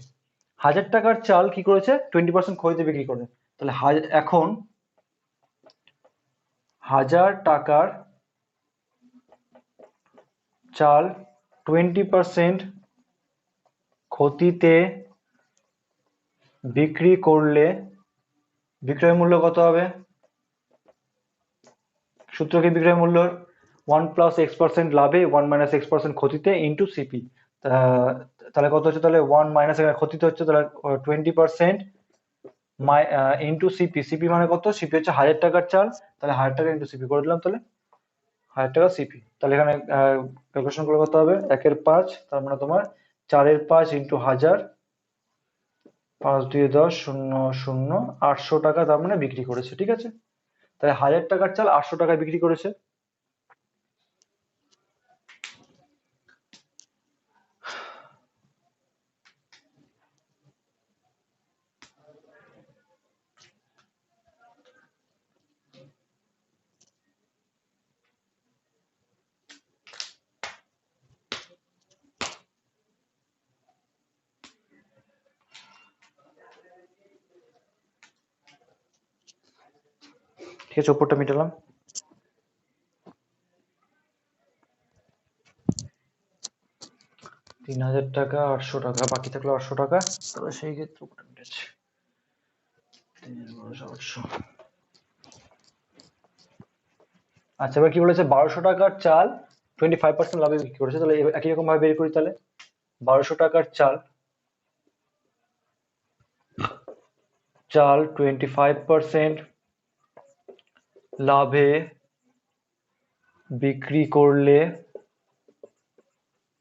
1,000 টাকার চাল কি করেছে 20% ক্ষতিতে বিক্রি করে, তাহলে এখন 1,000 টাকার চাল 20% ক্ষতিতে বিক্রি করলে বিক্রয় মূল্য কত হবে, সূত্র কি বিক্রয় মূল্য 1 + x% লাভে 1 - x% ক্ষতিতে ইন্টু সিপি। তাহলে কত হচ্ছে, তাহলে 1 মাইনাস ক্ষতিতে হচ্ছে, তাহলে 20% ইন্টু সিপি। সিপি মানে কত, সিপি হচ্ছে 1,000 টাকার চাল, তাহলে 1,000 টাকা ইন্টু সিপি করে দিলাম, তাহলে 1,000 টাকা সিপি। তাহলে এখানে ক্যালকুলেশন করলে কত হবে, 1/5, তার মানে তোমার 4/5 ইন্টু 1,000, 5 2 10 0 0 800 টাকা তার মানে বিক্রি করেছে, ঠিক আছে? তাহলে 1,000 টাকার চাল 800 টাকায় বিক্রি করেছে। ঠিক আছে, ওপরটা মিটালাম। তিন হাজার টাকা 800 টাকা বাকি থাকলো 800 টাকা, তাহলে সেই ক্ষেত্রে ওপরটা মিটাচ্ছে 800। আচ্ছা, এবার কি বলেছে, 1,200 টাকার চাল 25% লাভে বিক্রি করেছে, তাহলে একই রকম ভাবে বের করি। তাহলে 1,200 টাকার চাল 25% লাভে বিক্রি করলে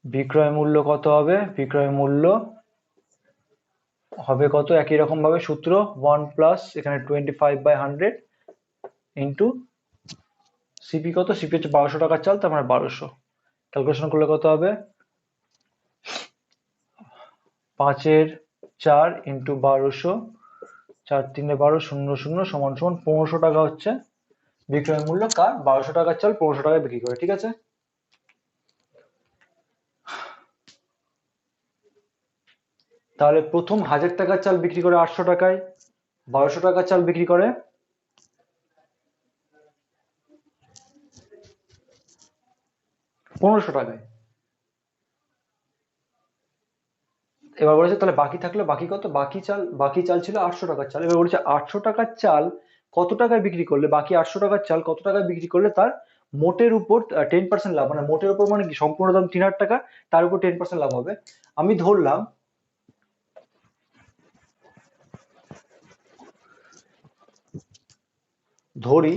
বিক্রয় মূল্য কত হবে, বিক্রয় মূল্য হবে কত, একই রকম ভাবে সূত্র 1 প্লাস এখানে 25/100 ইন্টু সিপি কত? সিপি হচ্ছে 1200 টাকার চাল, তার মানে 1200। ক্যালকুলেশন করলে কত হবে? 5-এর 4 ইন্টু 1200, 4×3=12, 0 0 সমান সমান 1500 টাকা হচ্ছে বিক্রয় মূল্য কার? 1200 টাকার চাল 1500 টাকায় বিক্রি করে, ঠিক আছে? তাহলে প্রথম 1000 টাকার চাল বিক্রি করে 800 টাকায়, 1200 টাকার চাল বিক্রি করে 1500 টাকায়। এবার বলেছে তাহলে বাকি থাকলো, বাকি কত? বাকি চাল ছিল 800 টাকার চাল। এবার বলেছে 800 টাকার চাল কত টাকায় বিক্রি করলে, বাকি 800 টাকার চাল কত টাকায় বিক্রি করলে তার মোটের উপর 10% লাভ, মানে মোটের উপর মানে কি, সম্পূর্ণ দাম 3000 টাকা, তার উপর 10% লাভ হবে। আমি ধরি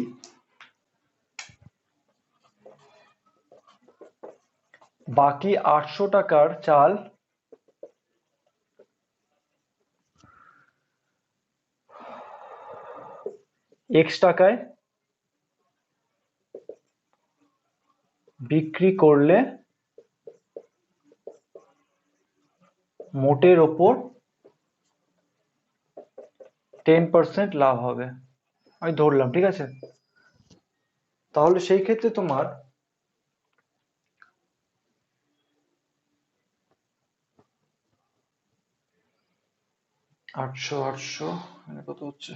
বাকি 800 টাকার চাল X টাকায় বিক্রি করলে মোটের ওপর 10% লাভ হবে, আমি ধরলাম, ঠিক আছে? তাহলে সেই ক্ষেত্রে তোমার 800 মানে কত হচ্ছে,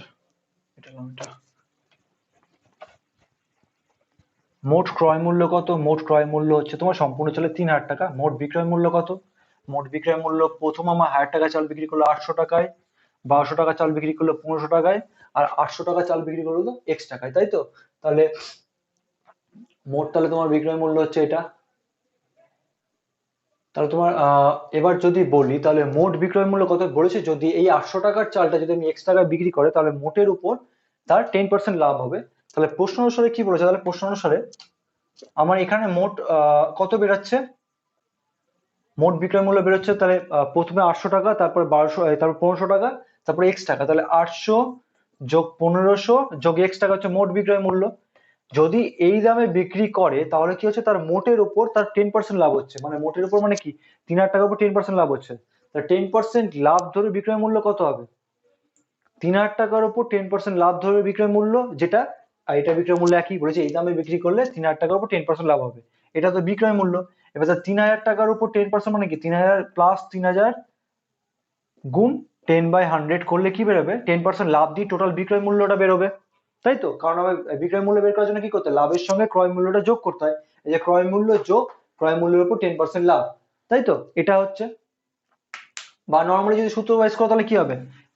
এটা মোট ক্রয় মূল্য কত? মোট ক্রয় মূল্য হচ্ছে তোমার সম্পূর্ণ চালের 3000 টাকা। মোট বিক্রয় মূল্য কত? মোট বিক্রয় মূল্য প্রথম আমার 1000 টাকা চাল বিক্রি করলো 800 টাকায়, 1200 টাকা চাল বিক্রি করলো 1500 টাকায়, আর 800 টাকা চাল বিক্রি করলো X টাকায়, তাই তো? তাহলে মোট তাহলে তোমার বিক্রয় মূল্য হচ্ছে এটা। তাহলে তোমার এবার যদি বলি তাহলে মোট বিক্রয় মূল্য কত বলেছে, যদি এই 800 টাকার চালটা যদি আমি X টাকায় বিক্রি করে তাহলে মোটের উপর তার 10% লাভ হবে। তাহলে প্রশ্ন অনুসারে কি বলেছে? তাহলে প্রশ্ন অনুসারে আমার এখানে মোট কত বেরোচ্ছে? মোট বিক্রয় মূল্য বেরোচ্ছে তাহলে প্রথমে 800 টাকা, তারপর 1200, তারপর 1500 টাকা, তারপরে X টাকা, তাহলে 800 যোগ 1500 যোগ X টাকা হচ্ছে মোট বিক্রয় মূল্য। যদি এই দামে বিক্রি করে তাহলে কি হচ্ছে, তার মোটের উপর তার 10% লাভ হচ্ছে, মানে মোটের উপর মানে কি, 3000 টাকার উপর 10% লাভ হচ্ছে। তার 10% লাভ ধরে বিক্রয় মূল্য কত হবে? 3000 টাকার উপর 10% লাভ ধরে বিক্রয় মূল্য, যেটা এটা বিক্রয় মূল্য একই বলেছে, এই দামে বিক্রি করলে 3000 টাকার উপর 10% লাভ হবে, এটা তো বিক্রয় মূল্য। এবার 3000 টাকার উপর 10% মানে কি, 3000 প্লাস 3000 গুণ 10/100 করলে কি বেরোবে? 10% লাভ দিয়ে টোটাল বিক্রয় মূল্যটা বেরোবে, তাই তো? কারণ আমার বিক্রয় মূল্য বের করার জন্য কি করতে হয়, লাভের সঙ্গে ক্রয় মূল্যটা যোগ করতে হয়। এই যে ক্রয় মূল্য যোগ ক্রয় মূল্যের উপর 10% লাভ, তাই তো? এটা হচ্ছে, বা নর্মালি যদি সূত্র ওয়াইজ করো তাহলে কি হবে,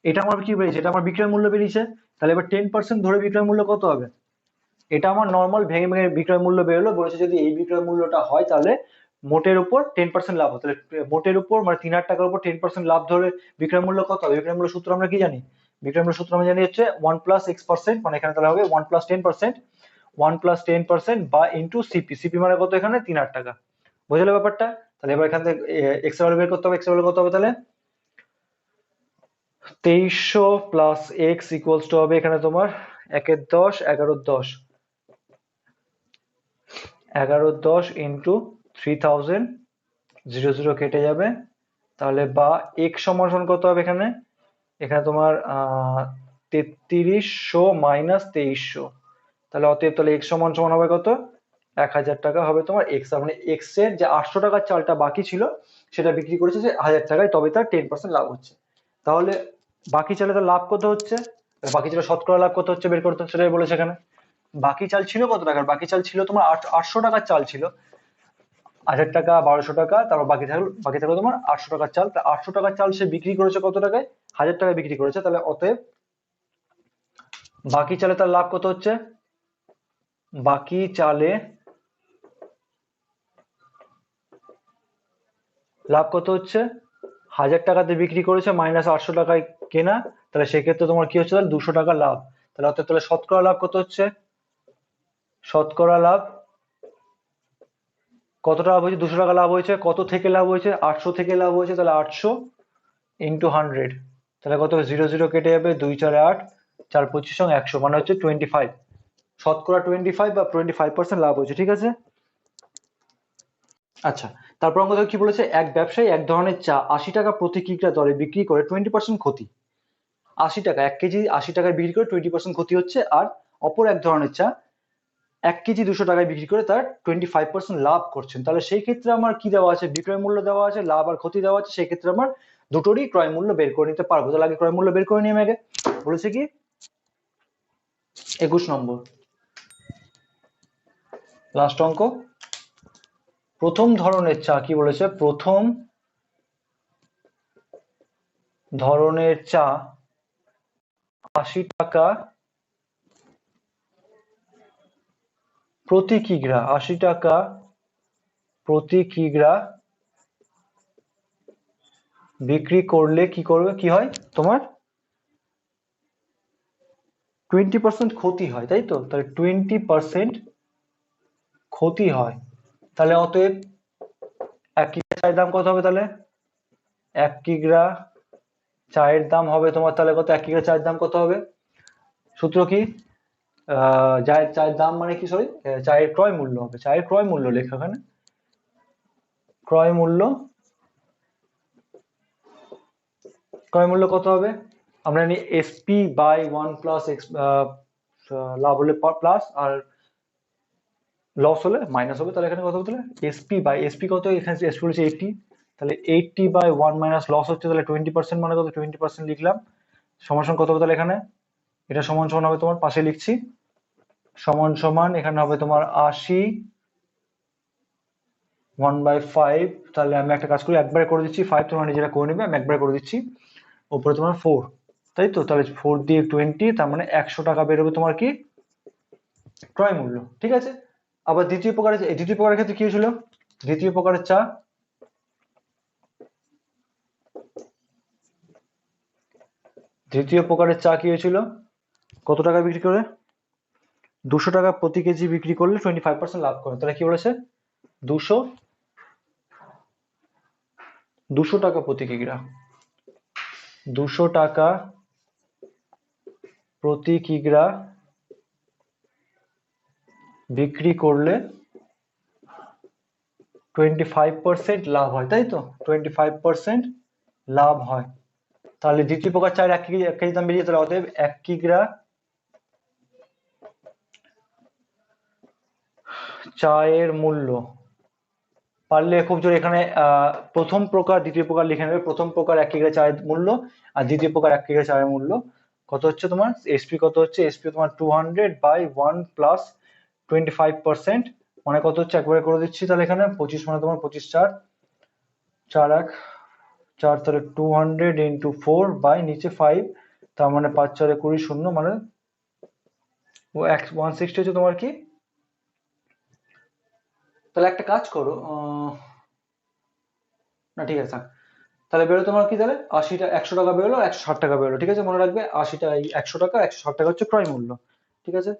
এটা আমার কি বেরিয়েছে, এটা আমার বিক্রয় মূল্য বেরিয়েছে। তাহলে এবার 10% ধরে বিক্রয় মূল্য কত হবে? এটা আমার নর্মাল ভেঙে ভেঙে বিক্রয় মূল্য বেরোলো, বলেছে যদি এই বিক্রয় মূল্যটা হয় তাহলে মোটের উপর 10% লাভ হবে। তাহলে মোটের উপর মানে 3000 টাকার উপর 10% লাভ ধরে বিক্রয় মূল্য কত হবে? বিক্রয় মূল্য সূত্র আমরা কি জানি? বিক্রয় মূল্য সূত্র আমরা জানি হচ্ছে 1+X%, মানে এখানে তাহলে হবে 1+10%, 1+10% বা ইন্টু সিপি। সিপি মানে কত এখানে? 3000 টাকা। বুঝলে ব্যাপারটা? তাহলে এবার এখান থেকে এক্স এর ভ্যালু বের করতে হবে। এক্স এর ভ্যালু কত হবে তাহলে? 2300 প্লাস এক্স ইকুয়ালস টু হবে এখানে তোমার 1-10, 11-10, 11-10 ইন্টু 3000, 0 0 কেটে যাবে, তাহলে বা x সমান সমান কত হবে এখানে? এখানে তোমার 3300 মাইনাস 2300, তাহলে অতএব তাহলে x সমান সমান হবে কত? 1000 টাকা হবে তোমার x। তার মানে x এর যে 800 টাকার চালটা বাকি ছিল সেটা বিক্রি করেছে যে 1000 টাকায়, তবে তার 10% লাভ হচ্ছে। তাহলে বাকি চালে তার লাভ কত হচ্ছে, বাকি চালে শতকরা লাভ কত হচ্ছে বের করতে হবে, সেটাই বলেছে এখানে। বাকি চাল ছিল কত টাকার? বাকি চাল ছিল তোমার 800 টাকার চাল ছিল, 1000 টাকা, 1200 টাকা, তারপর বাকি থাকলো তোমার 800 টাকার চাল। তা 800 টাকার চাল সে বিক্রি করেছে কত টাকায়? 1000 টাকায় বিক্রি করেছে। তাহলে অতএব বাকি চালে তার লাভ কত হচ্ছে? বাকি চালে লাভ কত হচ্ছে? 1000 টাকাতে বিক্রি করেছে মাইনাস 800 টাকায় কেনা, তাহলে সেক্ষেত্রে তোমার কি হচ্ছে? তাহলে 200 টাকা লাভ। তাহলে অতএব তাহলে শতকরা লাভ কত হচ্ছে? শতকরা লাভ কত টাকা হয়েছে? 200 টাকা লাভ হয়েছে। কত থেকে লাভ হয়েছে? 800 থেকে লাভ হয়েছে। তাহলে 800 ইন্টু 100, তাহলে কত? 0 0 কেটে যাবে, 2 4 8, 4 25 100, মানে হচ্ছে 25। শতকরা 25 বা 25% লাভ হয়েছে, ঠিক আছে। আচ্ছা, তারপর অঙ্ক দেখো কি বলেছে, এক ব্যবসায়ী এক ধরনের চা 80 টাকা প্রতি কিগ্রা দরে বিক্রি করে 20% ক্ষতি। 80 টাকা, 1 কেজি 80 টাকায় বিক্রি করে 20% ক্ষতি হচ্ছে, আর অপর এক ধরনের চা 1 কেজি 200 টাকায় বিক্রি করে তার 25% লাভ করছেন। তাহলে সেই ক্ষেত্রে আমার কি দেওয়া আছে, বিক্রয় মূল্য দেওয়া আছে, লাভ আর ক্ষতি দেওয়া আছে, সেই ক্ষেত্রে আমার দুটোরই ক্রয় মূল্য বের করে নিতে পারবো। তাহলে আগে ক্রয় মূল্য বের করে নিই আমি আগে। বলেছে কি 21 নম্বর লাস্ট অঙ্ক, প্রথম ধরনের চা কি বলেছে, প্রথম ধরনের চা 80 টাকা প্রতি কিগ্রা, 80 টাকা প্রতি কিগ্রা বিক্রি করলে কি করবে, কি হয় তোমার 20% ক্ষতি হয়, তাই তো। তাহলে 20% ক্ষতি হয়। তাহলে অতএব 1 কিগ্রা চায়ের দাম কত হবে, তাহলে 1 কিগ্রা চায়ের দাম হবে তোমার, তাহলে কত, 1 কিগ্রা চায়ের দাম কত হবে, সূত্র কি, চায়ের দাম মানে কি, সরি, চায়ের ক্রয় মূল্য হবে, চায়ের ক্রয় মূল্য লেখা ওখানে, ক্রয় মূল্য, ক্রয় মূল্য কত হবে, আমরা জানি এসপি বাই 1 প্লাস লাভ হলে প্লাস আর লস হলে মাইনাস হবে। তাহলে এখানে কত হবে, তাহলে এসপি বাই এসপি কত, এখানে এসপি হচ্ছে 80, তাহলে 80/1 মাইনাস লস হচ্ছে, তাহলে 20% মানে কত, 20% লিখলাম, সমান সমান কত হবে, তাহলে এখানে এটা সমান সমান হবে তোমার, পাশে লিখছি, সমান সমান এখানে হবে তোমার 80 1/5। তাহলে আমি একটা কাজ করি, একবারে করে দিচ্ছি, 5 তোমরা নিজেরা করে নেবে, আমি একবারে করে দিচ্ছি, উপরে তোমার 4, তাই তো। তাহলে 4 দিয়ে 20, তার মানে 100 টাকা বেরোবে তোমার কি ক্রয় মূল্য, ঠিক আছে। আবার দ্বিতীয় প্রকারের ক্ষেত্রে কি হয়েছিল, দ্বিতীয় প্রকারের চা কি হয়েছিল, কত টাকা বিক্রি করে, 200 টাকা প্রতি কেজি বিক্রি করলে 25% লাভ করে। তাহলে কি বলেছে, 200 টাকা প্রতি কিগ্রা, 200 টাকা প্রতি কিগ্রা বিক্রি করলে 25% লাভ হয়, তাই তো, 25% লাভ হয়। তাহলে দ্বিতীয় প্রকার চায়ের 1 কেজি দাম বেরিয়ে, তাহলে অতএব 1 কিগ্রা চায়ের মূল্য, পারলে খুব জোরে এখানে প্রথম প্রকার দ্বিতীয় প্রকার লিখে নেবে, প্রথম প্রকার 1 কিগ্রা চায়ের মূল্য, আর দ্বিতীয় প্রকার 1 কিগ্রা চায়ের মূল্য কত হচ্ছে তোমার, এসপি কত হচ্ছে, এসপি তোমার 200/1 প্লাস 25%, মানে কত হচ্ছে, একবারে করে দিচ্ছি, তাহলে এখানে 25 মানে তোমার 25×4 4 4, তাহলে 200 × 4 নিচে 5, তার মানে 5×4 20, শূন্য, মানে 160 হচ্ছে তোমার কি। তাহলে একটা কাজ করো, না ঠিক আছে থাক, তাহলে বেরো তোমার কি, তাহলে 80 টাকা, 100 টাকা বেরোলো, 160 টাকা বেরোলো, ঠিক আছে, মনে রাখবে 80 টাকা, 100 টাকা, 160 টাকা হচ্ছে ক্রয় মূল্য, ঠিক আছে।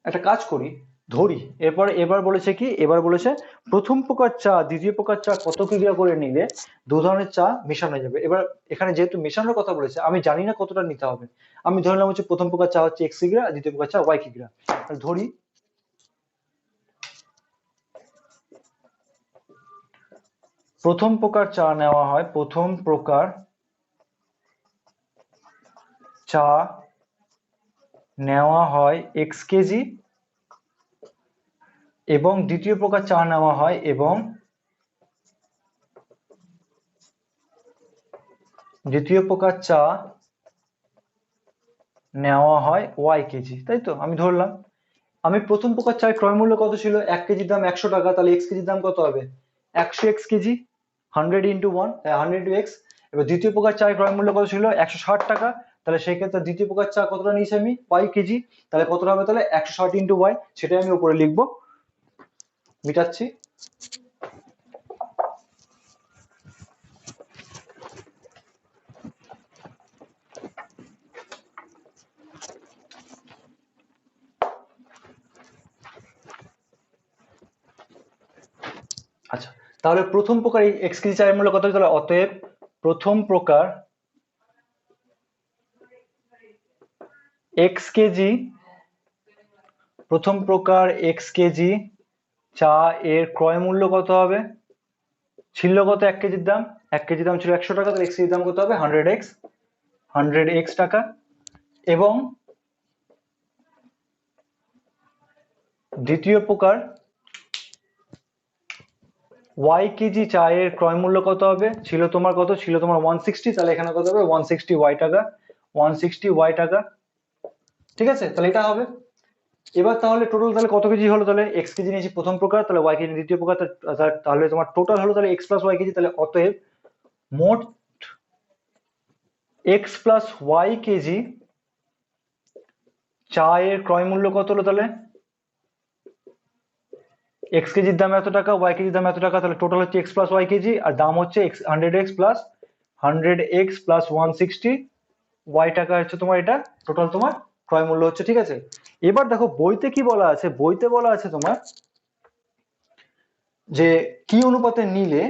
একটা কাজ করি, ধরি, এবার বলেছে কি, এবার বলেছে প্রথম প্রকার চা দ্বিতীয় প্রকার চা কত কিগ্রা করে নিলে দু ধরনের চা মেশানো যাবে। এবার এখানে যেহেতু মেশানোর কথা বলেছে, আমি জানি না কতটা নিতে হবে, আমি ধরে নিলাম হচ্ছে প্রথম প্রকার চা হচ্ছে x কিগ্রা, দ্বিতীয় প্রকার চা y কিগ্রা। তাহলে ধরি প্রথম প্রকার চা নেওয়া হয়, প্রথম প্রকার চা নেওয়া হয় x কেজি, এবং দ্বিতীয় প্রকার চা নেওয়া হয়, এবং দ্বিতীয় প্রকার চা নেওয়া হয় y কেজি, তাই তো। আমি ধরলাম, আমি প্রথম প্রকার চায়ের ক্রয় মূল্য কত ছিল, 1 কেজির দাম 100 টাকা, তাহলে x কেজির দাম কত হবে, 100x কেজি, 100 × 1, 100 × x। এবার দ্বিতীয় প্রকার চায়ের ক্রয় মূল্য কত ছিল, 160 টাকা, তাহলে সেই ক্ষেত্রে দ্বিতীয় প্রকার চা কতটা নিয়েছি আমি, y কেজি, তাহলে কতটা হবে, তাহলে 160 × y, সেটাই আমি উপরে লিখবো, মিটাচ্ছি। আচ্ছা, তাহলে প্রথম প্রকার x কেজি চায়ের মূল্য কত, তাহলে অতএব প্রথম প্রকার x কেজি প্রথম প্রকার x কেজি চা এর ক্রয় মূল্য কত হবে? ছিল কত 1 কেজির দাম? 1 কেজির দাম ছিল 100 টাকা, তাহলে x কেজির দাম কত হবে? 100x টাকা। এবং দ্বিতীয় প্রকার y কেজি চায়ের ক্রয় মূল্য কত হবে? ছিল তোমার কত? ছিল তোমার 160, তাহলে এখানে কত হবে? 160y টাকা, 160y টাকা। ঠিক আছে, তাহলে এটা হবে। এবার তাহলে টোটাল তাহলে কত কেজি হলো? তাহলে x কেজি নিয়েছি প্রথম প্রকার, তাহলে y কেজি দ্বিতীয় প্রকার, তাহলে তোমার টোটাল হলো তাহলে x প্লাস y কেজি। তাহলে অতএব মোট x প্লাস y কেজি চায়ের ক্রয় মূল্য কত হলো? তাহলে x কেজির দাম এত টাকা, y কেজির দাম এত টাকা, তাহলে টোটাল হচ্ছে x প্লাস y কেজি, আর দাম হচ্ছে 100x প্লাস 160 y টাকা হচ্ছে তোমার, এটা টোটাল তোমার ক্রয় মূল্য হচ্ছে। ঠিক আছে, এবার দেখো বইতে কি বলা আছে। বইতে বলা আছে তোমার যে কি অনুপাতে নিলে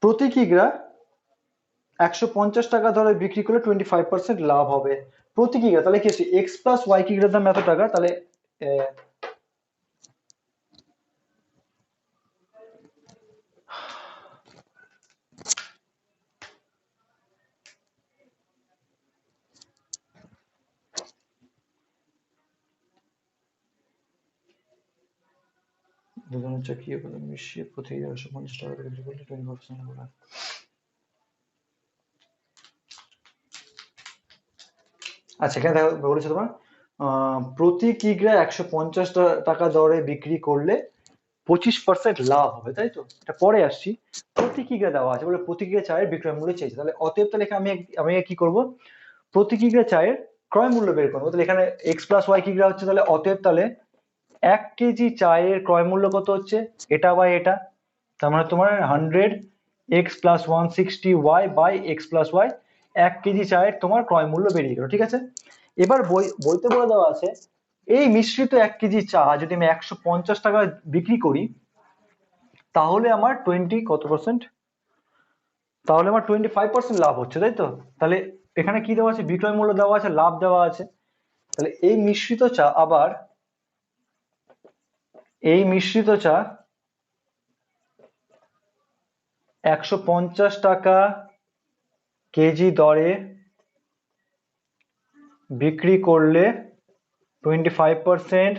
প্রতি কিগ্রা 150 টাকা দরে বিক্রি করলে 25% লাভ হবে প্রতি কিগ্রা। তাহলে কি হচ্ছে? এক্স প্লাস ওয়াই কিগ্রার দাম এত টাকা, তাহলে দুজনের চাকরি মিশিয়ে প্রতি 150 টাকা করে বিক্রি করলে 25% লাভ। আচ্ছা, এখানে দেখো বলেছে তোমার প্রতি কিগ্রা 150 টাকা দরে বিক্রি করলে 25% লাভ হবে, তাই তো? এটা পরে আসছি। প্রতি কিগ্রা দেওয়া আছে, বলে প্রতি কিগ্রা চায়ের বিক্রয় মূল্য চেয়েছে। তাহলে অতএব তাহলে আমি আমি কি করব? প্রতি কিগ্রা চায়ের ক্রয় মূল্য বের করবো। তাহলে এখানে এক্স প্লাস ওয়াই কিগ্রা হচ্ছে, তাহলে অতএব তাহলে 1 কেজি চায়ের ক্রয় মূল্য কত হচ্ছে? এটা বাই এটা, তার মানে তোমার 100x plus 160y by x plus y. 1 KG চায়ের তোমার ক্রয় মূল্য বেরিয়ে গেল। ঠিক আছে, এবার বইতে বলে দেওয়া আছে এই মিশ্রিত 1 কেজি চা যদি আমি 150 টাকা বিক্রি করি, তাহলে আমার 20 কত পার্সেন্ট? তাহলে আমার 25% লাভ হচ্ছে, তাই তো? তাহলে এখানে কি দেওয়া আছে? বিক্রয় মূল্য দেওয়া আছে, লাভ দেওয়া আছে। তাহলে এই মিশ্রিত চা আবার এই মিশ্রিত চা 150 টাকা কেজি দরে বিক্রি করলে 25%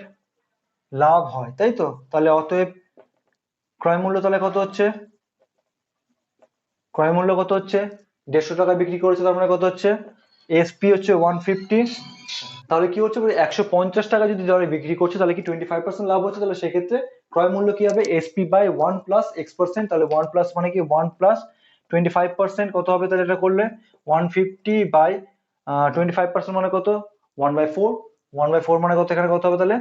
লাভ হয়, তাই তো? তাহলে অতএব ক্রয় মূল্য তাহলে কত হচ্ছে? ক্রয় মূল্য কত হচ্ছে? 150 টাকা বিক্রি করেছে, তার মানে কত হচ্ছে? এসপি হচ্ছে 150। তাহলে কি হচ্ছে? 150 টাকা যদি দরে বিক্রি করছে, তাহলে কি 25% লাভ হচ্ছে? তাহলে সেক্ষেত্রে ক্রয় মূল্য কি হবে? SP by 1 plus x%। তাহলে 1 প্লাস মানে কি? 1 প্লাস 25% কত হবে? তাহলে এটা করলে 150 বাই 25% মানে কত? 1/4। 1/4 মানে কত? এখানে কত হবে তাহলে?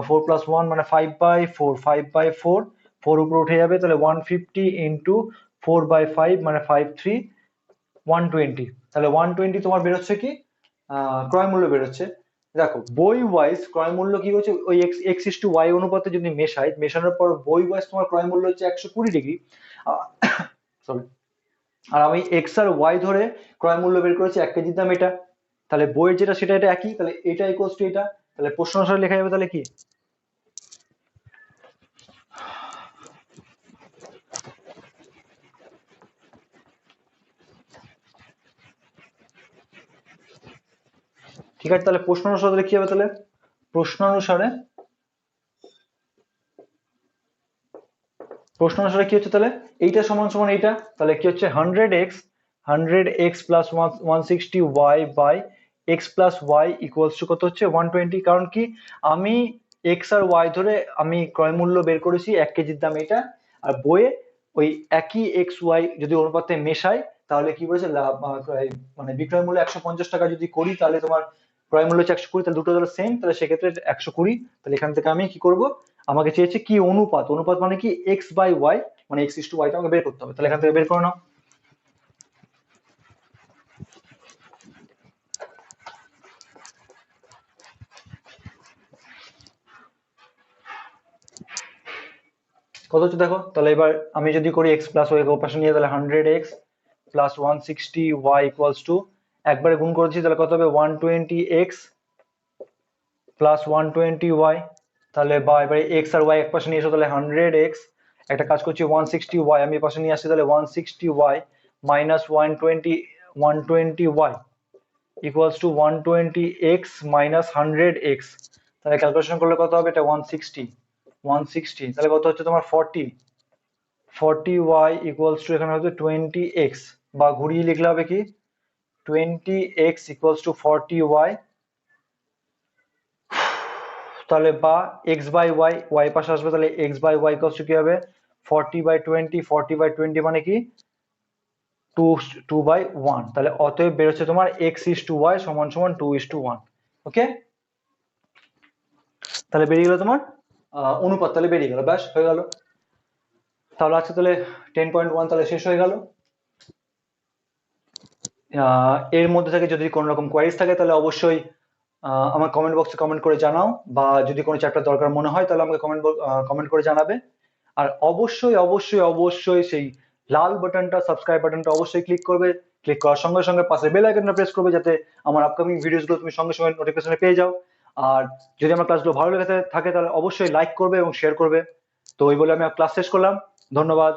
4 প্লাস 1 মানে 5/4। 5/4, 4 উপরে উঠে যাবে, তাহলে 150 ইন্টু 4/5 মানে 53 120। তাহলে 120 তোমার বেরোচ্ছে কি? ক্রয় মূল্য বেরোচ্ছে। দেখো বই ওয়াইজ ক্রয় মূল্য কি হচ্ছে? ওই এক্স ইস টু ওয়াই অনুপাতে যদি মেশানোর পর বই ওয়াইজ তোমার ক্রয় মূল্য হচ্ছে 120 ডিগ্রি। সরি, আর আমি এক্স আর ওয়াই ধরে ক্রয় মূল্য বের করেছি 1 কেজির দাম এটা। তাহলে বইয়ের যেটা সেটা এটা একই, তাহলে এটা ইকুয়ালস টু এটা। তাহলে প্রশ্ন অনুসারে লেখা যাবে তাহলে কি? ঠিক আছে, তাহলে প্রশ্ন অনুসারে কি হবে? তাহলে প্রশ্ন অনুসারে কি হচ্ছে? তাহলে এইটা সমান সমান এইটা, তাহলে কি হচ্ছে? 100x plus 160y by x plus y equals to কত হচ্ছে? 120। কারণ কি? আমি এক্স আর ওয়াই ধরে আমি ক্রয় মূল্য বের করেছি 1 কেজির দাম এটা, আর বইয়ে ওই একই এক্স ওয়াই যদি অনুপাতে মেশাই, তাহলে কি বলেছে? লাভ মানে বিক্রয় মূল্য 150 টাকা যদি করি, তাহলে তোমার ক্রয় মূল্য হচ্ছে 120। তাহলে দুটো ধরো সেম, তাহলে সেক্ষেত্রে 120। তাহলে এখান থেকে আমি কি করব? আমাকে চেয়েছে কি অনুপাত? অনুপাত মানে কি? এক্স বাই ওয়াই, মানে এক্স ইস টু ওয়াইটা আমাকে বের করতে হবে। তাহলে এখান থেকে বের করে নাও। কত হচ্ছে দেখো। তাহলে এবার আমি যদি করি এক্স প্লাস ওয়াই পাশে নিয়ে, তাহলে 100x plus 160y equals to একবারে গুণ করেছি তাহলে কত হবে 120x প্লাস 120y, তাহলে বা এবারে x আর y এক পাশে নিয়ে এসো, তাহলে 100x, একটা কাজ করছি 160y আমি এ পাশে নিয়ে আসছি, তাহলে 160y minus 120y equals to 120x minus 100x, তাহলে ক্যালকুলেশন করলে কত হবে, এটা 160, তাহলে কত হচ্ছে তোমার 40y ইকুয়ালস টু এখানে হচ্ছে 20x, বা ঘুরিয়ে লিখলে হবে কি 20x ইকুয়ালস টু 40y, তাহলে বা x বাই y পাশে আসবে, তাহলে x by y equals to কি হবে 40/20 মানে কি 2/1, তাহলে অতএব বেরোচ্ছে তোমার x:y সমান সমান 2:1। ওকে, তাহলে বেরিয়ে গেল তোমার অনুপাত, তাহলে বেরিয়ে গেল, ব্যাস হয়ে গেল। তাহলে আজকে তাহলে 10.1 তাহলে শেষ হয়ে গেল। এর মধ্যে থেকে যদি কোনো রকম কোয়ারিজ থাকে তাহলে অবশ্যই আমার কমেন্ট বক্সে কমেন্ট করে জানাও, বা যদি কোনো চ্যাপ্টার দরকার মনে হয় তাহলে আমাকে কমেন্ট করে জানাবে। আর অবশ্যই অবশ্যই অবশ্যই সেই লাল বাটনটা, সাবস্ক্রাইব বাটনটা অবশ্যই ক্লিক করবে। ক্লিক করার সঙ্গে সঙ্গে পাশে বেল আইকনটা প্রেস করবে, যাতে আমার আপকামিং ভিডিওসগুলো তুমি সঙ্গে সঙ্গে নোটিফিকেশনে পেয়ে যাও। আর যদি আমার ক্লাসগুলো ভালো লেগে থাকে তাহলে অবশ্যই লাইক করবে এবং শেয়ার করবে। তো এই বলে আমি ক্লাস শেষ করলাম, ধন্যবাদ।